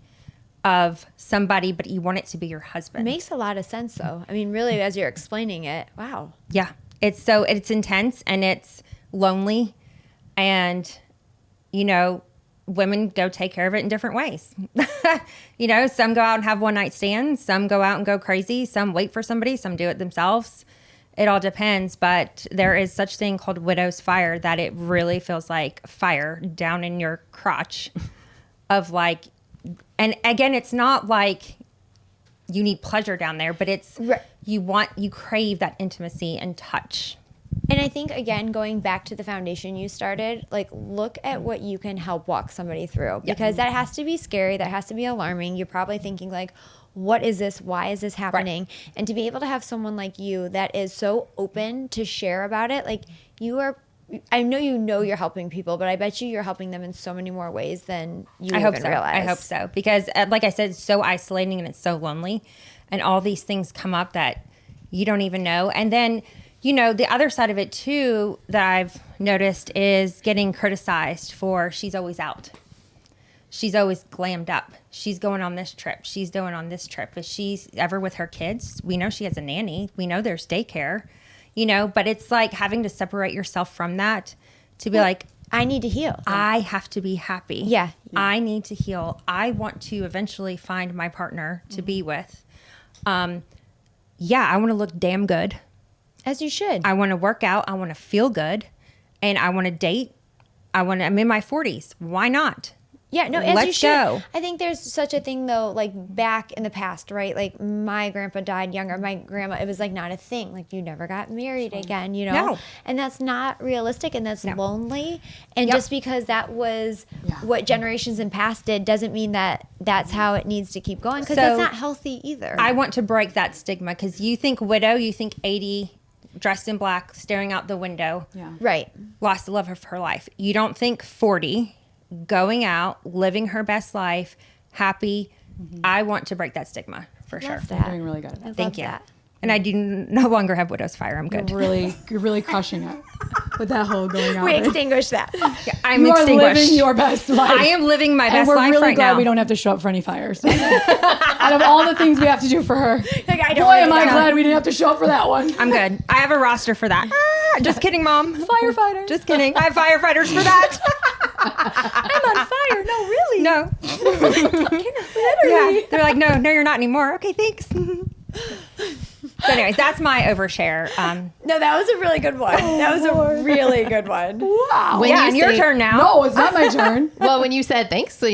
of somebody, but you want it to be your husband. Makes a lot of sense, though. I mean, really, as you're explaining it, wow. Yeah. It's intense and it's lonely, and, women go take care of it in different ways. Some go out and have one night stands, some go out and go crazy, some wait for somebody, some do it themselves. It all depends, but there is such thing called widow's fire that it really feels like fire down in your crotch of like, and again, it's not like you need pleasure down there, but it's you crave that intimacy and touch. And I think, again, going back to the foundation you started, like, look at what you can help walk somebody through, because that has to be scary. That has to be alarming. You're probably thinking like, what is this? Why is this happening? Right. And to be able to have someone like you that is so open to share about it, like I know you're helping people, but I bet you're helping them in so many more ways than you realize. I hope so. Because like I said, it's so isolating and it's so lonely, and all these things come up that you don't even know. And then, the other side of it too that I've noticed is getting criticized for she's always out. She's always glammed up. She's going on this trip. She's doing on this trip. Is she ever with her kids? We know she has a nanny. We know there's daycare. But it's like having to separate yourself from that to be like, I need to heal. I have to be happy. Yeah. I need to heal. I want to eventually find my partner to be with. I want to look damn good. As you should. I want to work out. I want to feel good. And I want to date. I'm in my 40s. Why not? Yeah, no, as Let's you should. go. I think there's such a thing, though, like back in the past, right? Like my grandpa died younger. My grandma, it was like not a thing. Like you never got married again, No. And that's not realistic, and that's lonely. And just because that was what generations in past did doesn't mean that that's how it needs to keep going, because that's not healthy either. I want to break that stigma, because you think widow, you think 80 dressed in black, staring out the window. Yeah. Right. Lost the love of her life. You don't think 40, going out, living her best life, happy. I want to break that stigma for sure. Love that. You're doing really good at that. Thank you. that. And I do no longer have widow's fire. I'm good. You're really crushing it with that whole going out. We extinguish that. I'm You are extinguished. living your best life. I am living my and best we're life really right glad now. we don't have to show up for any fires. Out of all the things we have to do for her, Like, I don't boy, wanna am do I that. glad we didn't have to show up for that one. I'm good. I have a roster for that. Just kidding, Mom. Firefighter. Just kidding. I have firefighters for that. I'm on fire. No, really. No. Yeah. They're like, no, you're not anymore. Okay, thanks. So anyways, that's my overshare. No, that was a really good one. That was a really good one. Wow. When yeah, you and your say- turn now. No, it's not my turn. Well, when you said thanks, so,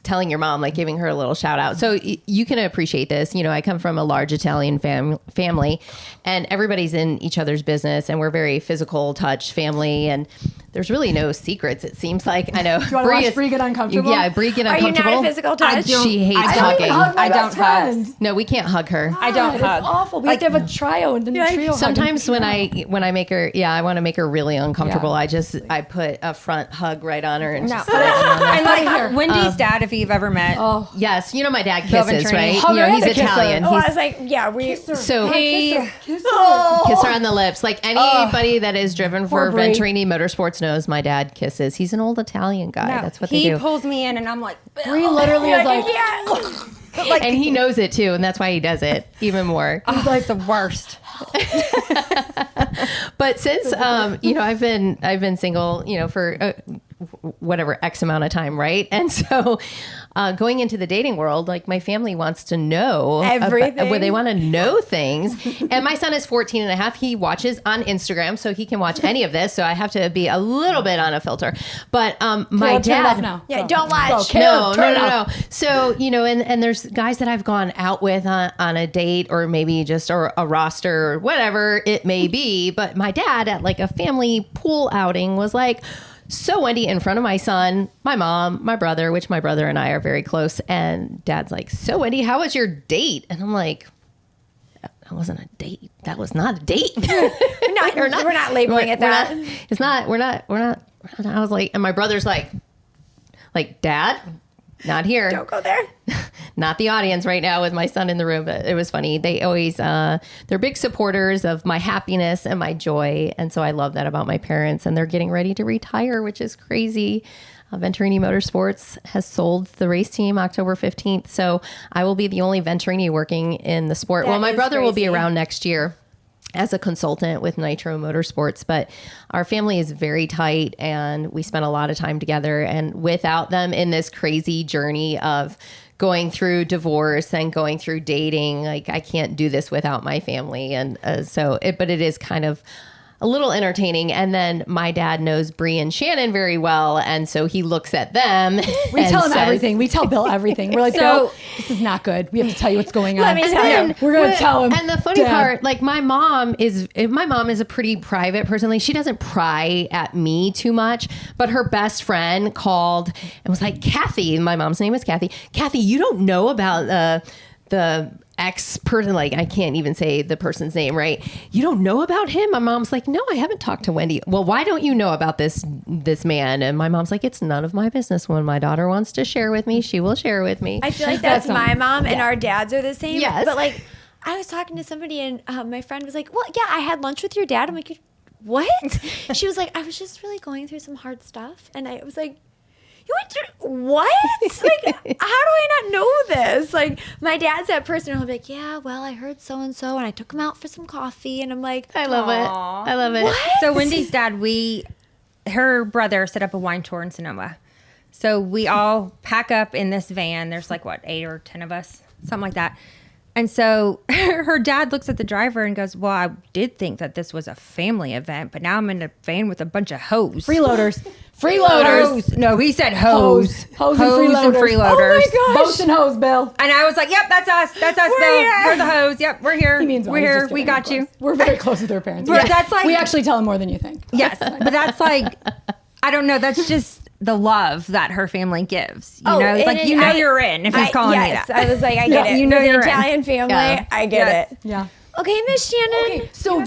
telling your mom, like giving her a little shout out. So you can appreciate this. I come from a large Italian family, and everybody's in each other's business, and we're very physical touch family, and there's really no secrets. It seems like. I know. Do you want to watch Bree get uncomfortable? Yeah, Bree get Are you uncomfortable. not a physical touch? She hates I don't hugging. even hug my I don't best friend. No, we can't hug her. I don't God, hug. It's awful. We have to have a trio and then You're like, trio. Sometimes hugging. when I make her, I want to make her really uncomfortable. Yeah. I put a front hug right on her and No. just put it on there. And like Wendy's dad, if you've ever met. Oh, Yes, my dad Bill kisses, Venturini. right? Hug her He's and kiss her. Italian. Oh, I He's was like, yeah, we. so He, kiss her. kiss her on the lips. Like anybody that is driven for Poor Bree. Venturini Motorsports knows my dad kisses. He's an old Italian guy. no, That's what they he do. pulls me in, and I'm like, Bree literally is like, yeah. And he knows it too, and that's why he does it even more. he's like the worst. But since I've been single, for whatever X amount of time, right? And so going into the dating world, like my family wants to know Everything. Where they want to know things. And my son is 14 and a half. He watches on Instagram, so he can watch any of this. So I have to be a little bit on a filter. But my Caleb, turn it off dad. now. Yeah, Go. don't watch. Caleb, turn it No. off. So, and there's guys that I've gone out with on a date or maybe just or a roster or whatever it may be. But my dad at like a family pool outing was like, so Wendy, in front of my son, my mom, my brother, which my brother and I are very close. And dad's like, so Wendy, how was your date? And I'm like, that wasn't a date. That was not a date. We're not labeling it that. We're not. I was like, and my brother's like, Dad, not here. Don't go there. Not the audience right now with my son in the room, but it was funny. They always, they're big supporters of my happiness and my joy. And so I love that about my parents, and they're getting ready to retire, which is crazy. Venturini Motorsports has sold the race team October 15th. So I will be the only Venturini working in the sport. That Well, my is brother will be crazy. around next year as a consultant with Nitro Motorsports, but our family is very tight and we spend a lot of time together. And without them in this crazy journey of going through divorce and going through dating, like I can't do this without my family. And but it is kind of a little entertaining. And then my dad knows Bree and Shannon very well. And so he looks at them. We tell him everything. We tell Bill everything. We're like, no, this is not good. We have to tell you what's going on. Let me tell you. We're going to tell him. And the funny Dad. part, like my mom is a pretty private person. Like she doesn't pry at me too much, but her best friend called and was like, Kathy, my mom's name is Kathy. Kathy, you don't know about the ex person, like I can't even say the person's name, right? You don't know about him? My mom's like, no, I haven't talked to Wendy. Well, why don't you know about this man? And my mom's like, it's none of my business. When my daughter wants to share with me, she will share with me. I feel like that's got my some. mom, and our dads are the same. Yes. But like, I was talking to somebody, and my friend was like, well, yeah, I had lunch with your dad. I'm like, what? She was like, I was just really going through some hard stuff. And I was like, you went through what? Like, how do I not know this? Like, my dad's that person who'll be like, yeah, well, I heard so and so, and I took him out for some coffee, and I'm like, I love it. I love it. So Wendy's dad, her brother set up a wine tour in Sonoma. So we all pack up in this van. There's like, 8 or 10 of us, something like that. And so her dad looks at the driver and goes, well, I did think that this was a family event, but now I'm in a van with a bunch of hoes. Freeloaders. Freeloaders. Hose. No, he said hose. Hose and freeloaders. freeloaders. Oh my gosh. Boats and hose, Bill. And I was like, yep, that's us. That's us, Bill. here. We're the hose. Yep, we're here. He means well. We're He's here. just We kidding, got of you. course. We're very close with our parents. But that's like- we actually tell them more than you think. Yes, but that's like, I don't know. That's just the love that her family gives. You know, it's like, you know, you're in if he's calling yes, you that. I was like, I get it. You know With the you're in. Italian family, Yeah. I get Yes. it. Yeah. Okay, Miss Shannon. Okay, so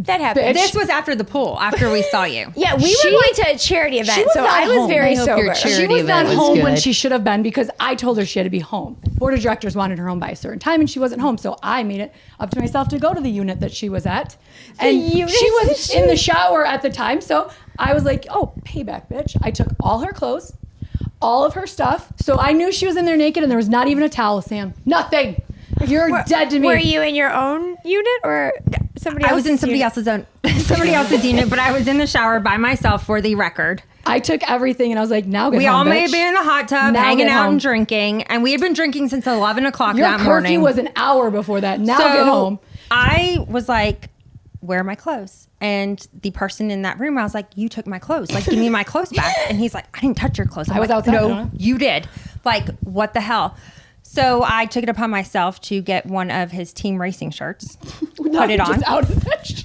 That happened. This was after the pool, after we saw you. Yeah, we were going to a charity event, was so not I was home. very I hope your sober. charity she was not event was home when good. she should have been because I told her she had to be home. Board of directors wanted her home by a certain time and she wasn't home. So I made it up to myself to go to the unit that she was at. And unit she that was she in the shower at the time. So I was like, oh, payback, bitch. I took all her clothes, all of her stuff. So I knew she was in there naked and there was not even a towel, Sam. Nothing. You're dead to me. Were you in your own unit or somebody else? I was in somebody else's unit, but I was in the shower by myself for the record. I took everything and I was like, now get We home, all may bitch. have been in the hot tub, Now hanging get out home. and drinking, and we had been drinking since 11 o'clock Your that curfew morning. was an hour before that. Now So get home. I was like, where are my clothes? And the person in that room, I was like, you took my clothes. Like, give me my clothes back. And he's like, I didn't touch your clothes. I'm I was like, outside. I don't No, know. you did. Like, what the hell? So I took it upon myself to get one of his team racing shirts, put it on. Just out of that.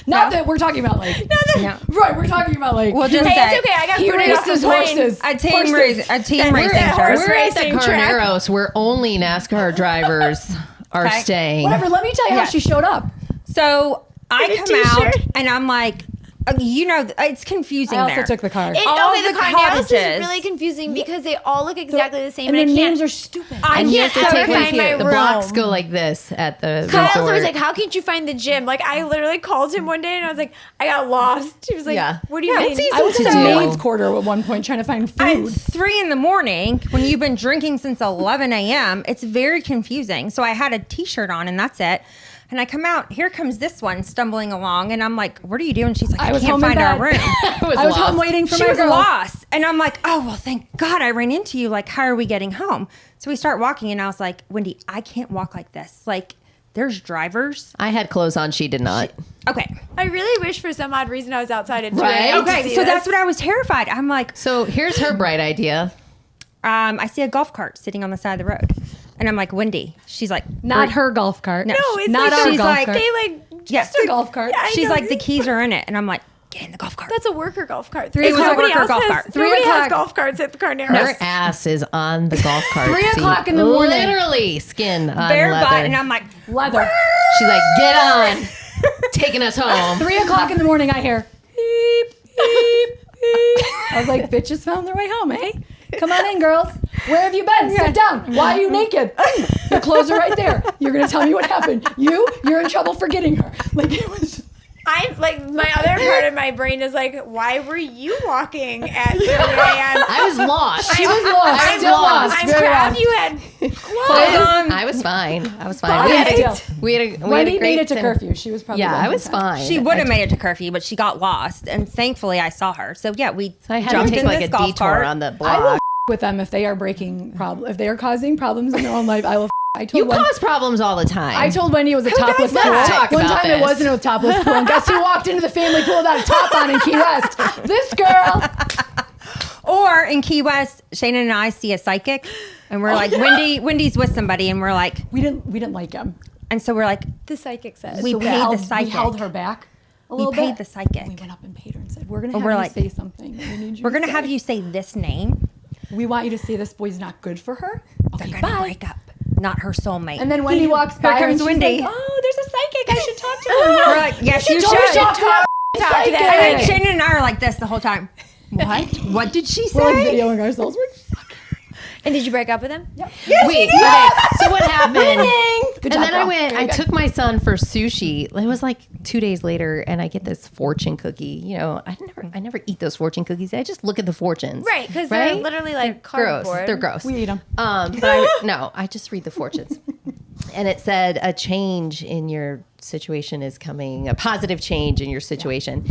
Not that we're talking about like. No. Right, we're talking about like. Well, just Hey, that it's okay. I got he food off raced the his plane. horses. a team Horses. racing shirt. horse We're at the racing track. Carneros where only NASCAR drivers are Okay. staying. Whatever. Let me tell you how Yes. she showed up. So I In a come out t-shirt. and I'm like, it's confusing I also there. took the car. All Okay, the the Carneros is cottages. really confusing because they all look exactly the same. and And their I can't. names are stupid. I and you can't have to ever take find my the room. blocks go like this at the Kyle's resort. always like, "How can't you find the gym?" Like I literally called him one day and I was like, "I got lost." He was like, Yeah. "What do you Yeah, mean?" it's easy I was to in a do. maid's quarter at one point trying to find At food. 3 in the morning when you've been drinking since 11 a.m. It's very confusing. So I had a t-shirt on and that's it. And I come out, here comes this one stumbling along. And I'm like, what are you doing? She's like, I was can't home in find our bed. room. I was home waiting for She my was girl. lost. And I'm like, oh, well, thank God I ran into you. Like, how are we getting home? So we start walking and I was like, Wendy, I can't walk like this. Like, there's drivers. I had clothes on. She did not. Okay. I really wish for some odd reason I was outside at 2 Right. a.m. to Okay. see So this. that's what I was terrified. I'm like, So here's her bright idea. I see a golf cart sitting on the side of the road. And I'm like, Wendy. She's like, Not her golf cart. No, it's not like our she's golf like, cart. they like. yes. Just a golf cart. Yeah, I She's know. like, the keys are in it. And I'm like, get in the golf cart. That's a worker golf cart. It was a Nobody worker else golf has- cart. 3 Nobody has o'clock. golf carts at the Carneros. Her ass is on the golf cart 3 seat. o'clock in the morning. Literally skin on bare leather. butt. And I'm like, Leather. She's like, get on. Taking us home. 3 o'clock in the morning, I hear beep, beep, beep. I was like, bitches found their way home, eh? Come on in, girls. Where have you been? Sit down. Why are you naked? Your clothes are right there. You're going to tell me what happened. You're in trouble for getting her. Like, it was... I'm like, my other part of my brain is like, why were you walking at 3 a.m.? I was lost. She was lost. I'm Still lost. I'm Very proud lost. you had clothes. I was fine. I was But fine. still, We had a Wendy great made it to time. curfew. She was probably Yeah, done I was in time. fine. she would have made it to curfew, but she got lost. And thankfully, I saw her. So yeah, we I had jumped to take in like this a golf detour cart. on the I block. will with them if they are if they are causing problems in their own life. I will. I told You Wendy, cause problems all the time. I told Wendy it was a topless does pool. that? Talk One about time it this. wasn't a topless pool, and guess who walked into the family pool without a top on in Key West? This girl. Or in Key West, Shannon and I see a psychic, and we're like, Wendy's with somebody, and we're like, We didn't like him. and so we're like, The psychic says. we So paid held, the psychic. We held her back a little paid bit. the psychic. We went up and paid her and said, "We're gonna And have we're you like, say something. We need you. We're to gonna say have it. you say this name. We want you to say this boy's not good for her. Okay, They're gonna bye." break up, not her soulmate. And then Wendy walks Here by her and comes she's Wendy. like, "Oh, there's a psychic. I should talk to her." we're like, yes, you should. Talk to that Talk to that And then psychic. Shannon and I are like this the whole time. What? What did she We're like say? videoing ourselves. We're fucking. And did you break up with him? Yep. Wait, okay. So what happened? Good And job, then I girl. went, Very I good. took my son for sushi. It was like 2 days later, and I get this fortune cookie. You know, I never eat those fortune cookies. I just look at the fortunes. Right, because they're literally like Gross. cardboard. They're gross. We eat them. But I just read the fortunes. And it said a change in your situation is coming, a positive change in your situation.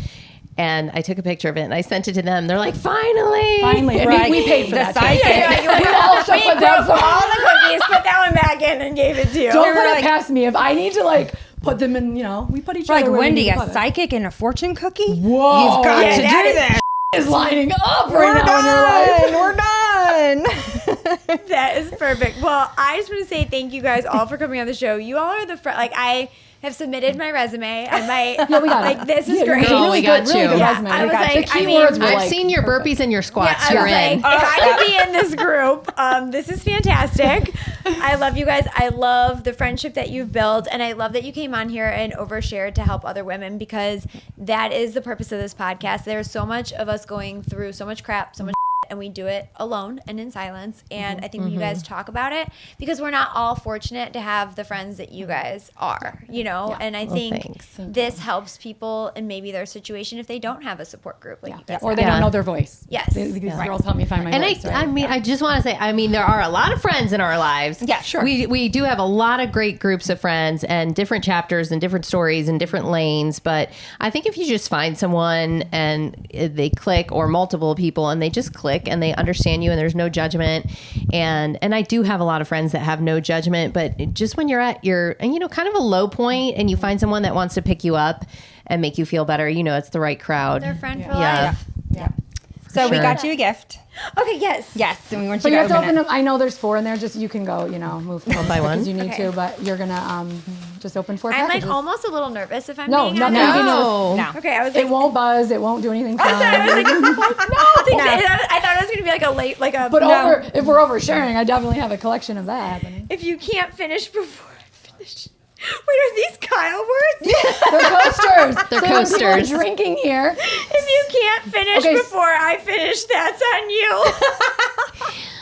And I took a picture of it and I sent it to them. They're like, finally. Finally, I mean, we paid for The that. psychic. too. We also We put that. broke all the cookies, put that one back in, and gave it to you. Don't We put were it like- past me. If I need to like put them in, we put each We're like, other. where we Wendy, need to a put it. psychic and a fortune cookie? Whoa. You've got Yeah, to that do is- that. Is lining up We're right now in your life. done. We're done. That is perfect. Well, I just want to say thank you guys all for coming on the show. You all are the like I have submitted my resume and my Yeah, we got it. like this is Yeah, great. Girl, really we good, got really you. good Yeah, resume. I was The like, I mean, keywords were I've like, seen your burpees and your squats. I You're was in. like, if I could be in this group, this is fantastic. I love you guys. I love the friendship that you've built. And I love that you came on here and overshared to help other women, because that is the purpose of this podcast. There's so much of us going through so much crap, so much and we do it alone and in silence. And I think when you guys talk about it, because we're not all fortunate to have the friends that you guys are, you know, and I think this helps people in maybe their situation if they don't have a support group like you guys Or have. they don't know their voice. Yes. These girls help me find my And voice. I mean, I just want to say, I mean, there are a lot of friends in our lives. Yeah, sure. We do have a lot of great groups of friends and different chapters and different stories and different lanes. But I think if you just find someone and they click, or multiple people and they just click and they understand you and there's no judgment. And I do have a lot of friends that have no judgment, but just when you're at your, you know, kind of a low point and you find someone that wants to pick you up and make you feel better, you know, it's the right crowd. They're friend for Yeah. life. Yeah. So we Sure. got you a gift. Okay, yes. Yes, and we want But you you to have to open open it. them. I know there's 4 in there. Just you can go, you know, move One by one? because you need Okay. to. But you're gonna just open 4 I'm packages. like almost a little nervous if I'm No, being nothing. honest. No. No. Okay, I was It like, won't buzz. It won't do anything fun. I thought it was gonna be like a late, like a. But if we're oversharing, I definitely have a collection of that happening. If you can't finish before I finish. Wait, are these Kyle words? They're coasters. They're So when people are coasters. drinking here. If you can't finish Okay. before I finish, that's on you.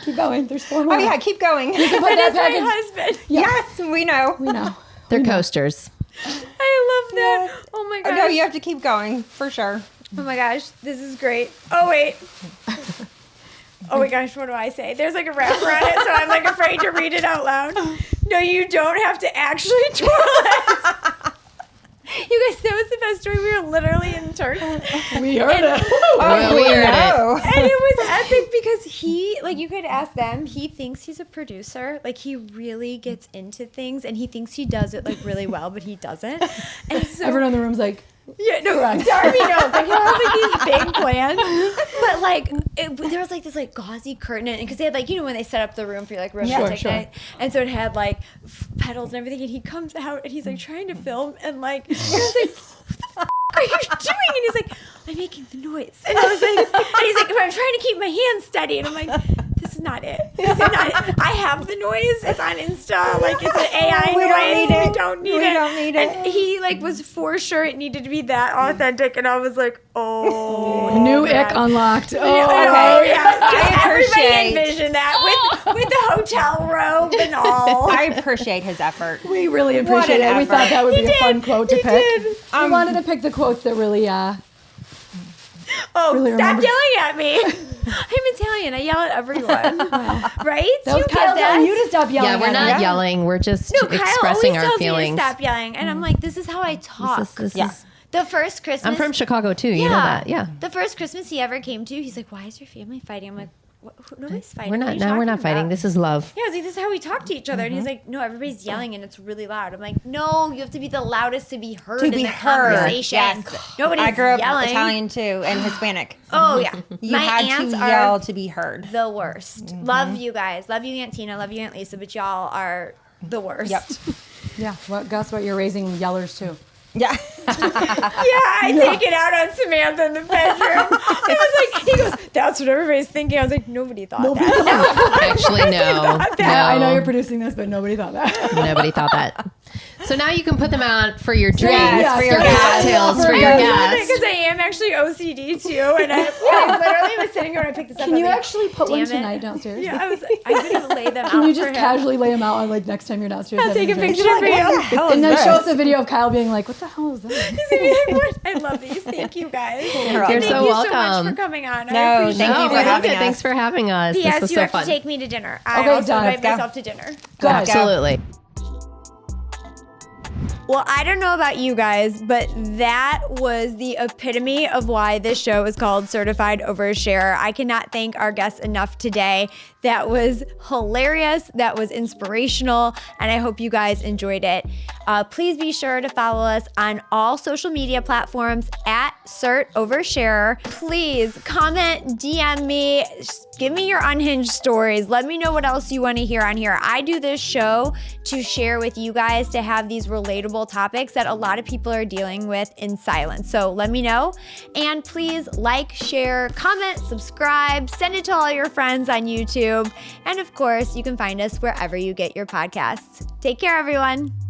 Keep going. There's 4 more. Oh yeah, keep going. You can put That that is my package. husband. Yes, we know. We know. They're coasters. I love that. Oh my Oh, gosh. no, you have to keep going for sure. Oh my gosh, this is great. Oh wait. Oh my gosh, what do I say? There's like a wrapper on it, so I'm like afraid to read it out loud. No, you don't have to actually twirl it. You guys, that was the best story. We were literally in Turks. We heard it. Oh, we heard it. know. And it was epic because he, like, you could ask them, he thinks he's a producer. Like, he really gets into things and he thinks he does it, like, really well, but he doesn't. And so, Everyone in the room's like, yeah, no, Correct. Darby knows. Like, he'll have, like, these big plans. But, like, there was, like, this, like, gauzy curtain. And because they had, like, you know, when they set up the room for, like, romantic Sure. night. And so it had, like, petals and everything. And he comes out and he's, like, trying to film. And, like, I was like, what the are you doing? And he's like, I'm making the noise. And I was like, and he's like, I'm trying to keep my hands steady. And I'm like, this is not it. This is not it. I have the noise. It's on Insta. Like, it's an AI We noise. don't need it. We don't need We it. don't need it. And he, like, was for sure it needed to be that authentic. And I was like, oh. new man. ick unlocked. Oh, Oh, yeah. I Everybody appreciate- envision that with the hotel robe and all. I appreciate his effort. We really What appreciate an it. We thought effort. that would be He a fun did. quote to He pick. did. We wanted to pick the quotes that really, Oh, really stop remember- yelling at me. I'm Italian. I yell at everyone. Right? that was You Kyle get that? telling you to stop yelling. Yeah, we're at not him. yelling. We're just No, Kyle expressing always our tells feelings. me to stop yelling. And I'm like, this is how I talk. This Yeah. is, The first Christmas. I'm from Chicago too. You know that. Yeah. The first Christmas he ever came to, he's like, why is your family fighting? I'm like, nobody's fighting. We're What are not. you No, we're talking not fighting. about? This is love. Yeah, I was like, this is how we talk to each other. And he's like, no, everybody's yelling and it's really loud. I'm like, no, you have to be the loudest to be heard To in be the heard. conversation. Yes. Nobody's I grew up yelling. Italian too and Hispanic. Oh, yeah. You My had aunts to are yell to be heard. the worst. Love you guys. Love you, Aunt Tina. Love you, Aunt Lisa. But y'all are the worst. Yep. Yeah, well, guess what? You're raising yellers too. Yeah. Yeah, I take it out on Samantha in the bedroom. I was like, he goes, that's what everybody's thinking. I was like, nobody thought that. Actually, no. Yeah, I know No. you're producing this, but nobody thought that. Nobody thought that. So now you can put them out for your drinks, Yes, for your your guests. cocktails, for For your your guests. Because I am actually OCD too. And I literally was sitting here when I picked this up. Can I you was like, actually put one damn it. tonight downstairs? Yeah, I was like, I couldn't lay them out. Can you for just him. casually lay them out on like next time you're downstairs? I'll having take a drink? picture for you. hell And then is show us this? a video of Kyle being like, "What the hell is that?" He's gonna be like, what? I love these. Thank you guys. You're Thank so you so much welcome. for coming on. No, I appreciate thank it. you Oh, for we love having it. us. Thanks for having us. Yes, This was you so have fun. to take me to dinner. I Okay, also done. invite Let's go. myself to dinner. Good. Absolutely. Well, I don't know about you guys, but that was the epitome of why this show is called Certified Oversharer. I cannot thank our guests enough today. That was hilarious. That was inspirational. And I hope you guys enjoyed it. Please be sure to follow us on all social media platforms at Cert Oversharer. Please comment, DM me, give me your unhinged stories. Let me know what else you want to hear on here. I do this show to share with you guys, to have these relatable uncomfortable topics that a lot of people are dealing with in silence. So let me know. And please like, share, comment, subscribe, send it to all your friends on YouTube. And of course, you can find us wherever you get your podcasts. Take care, everyone.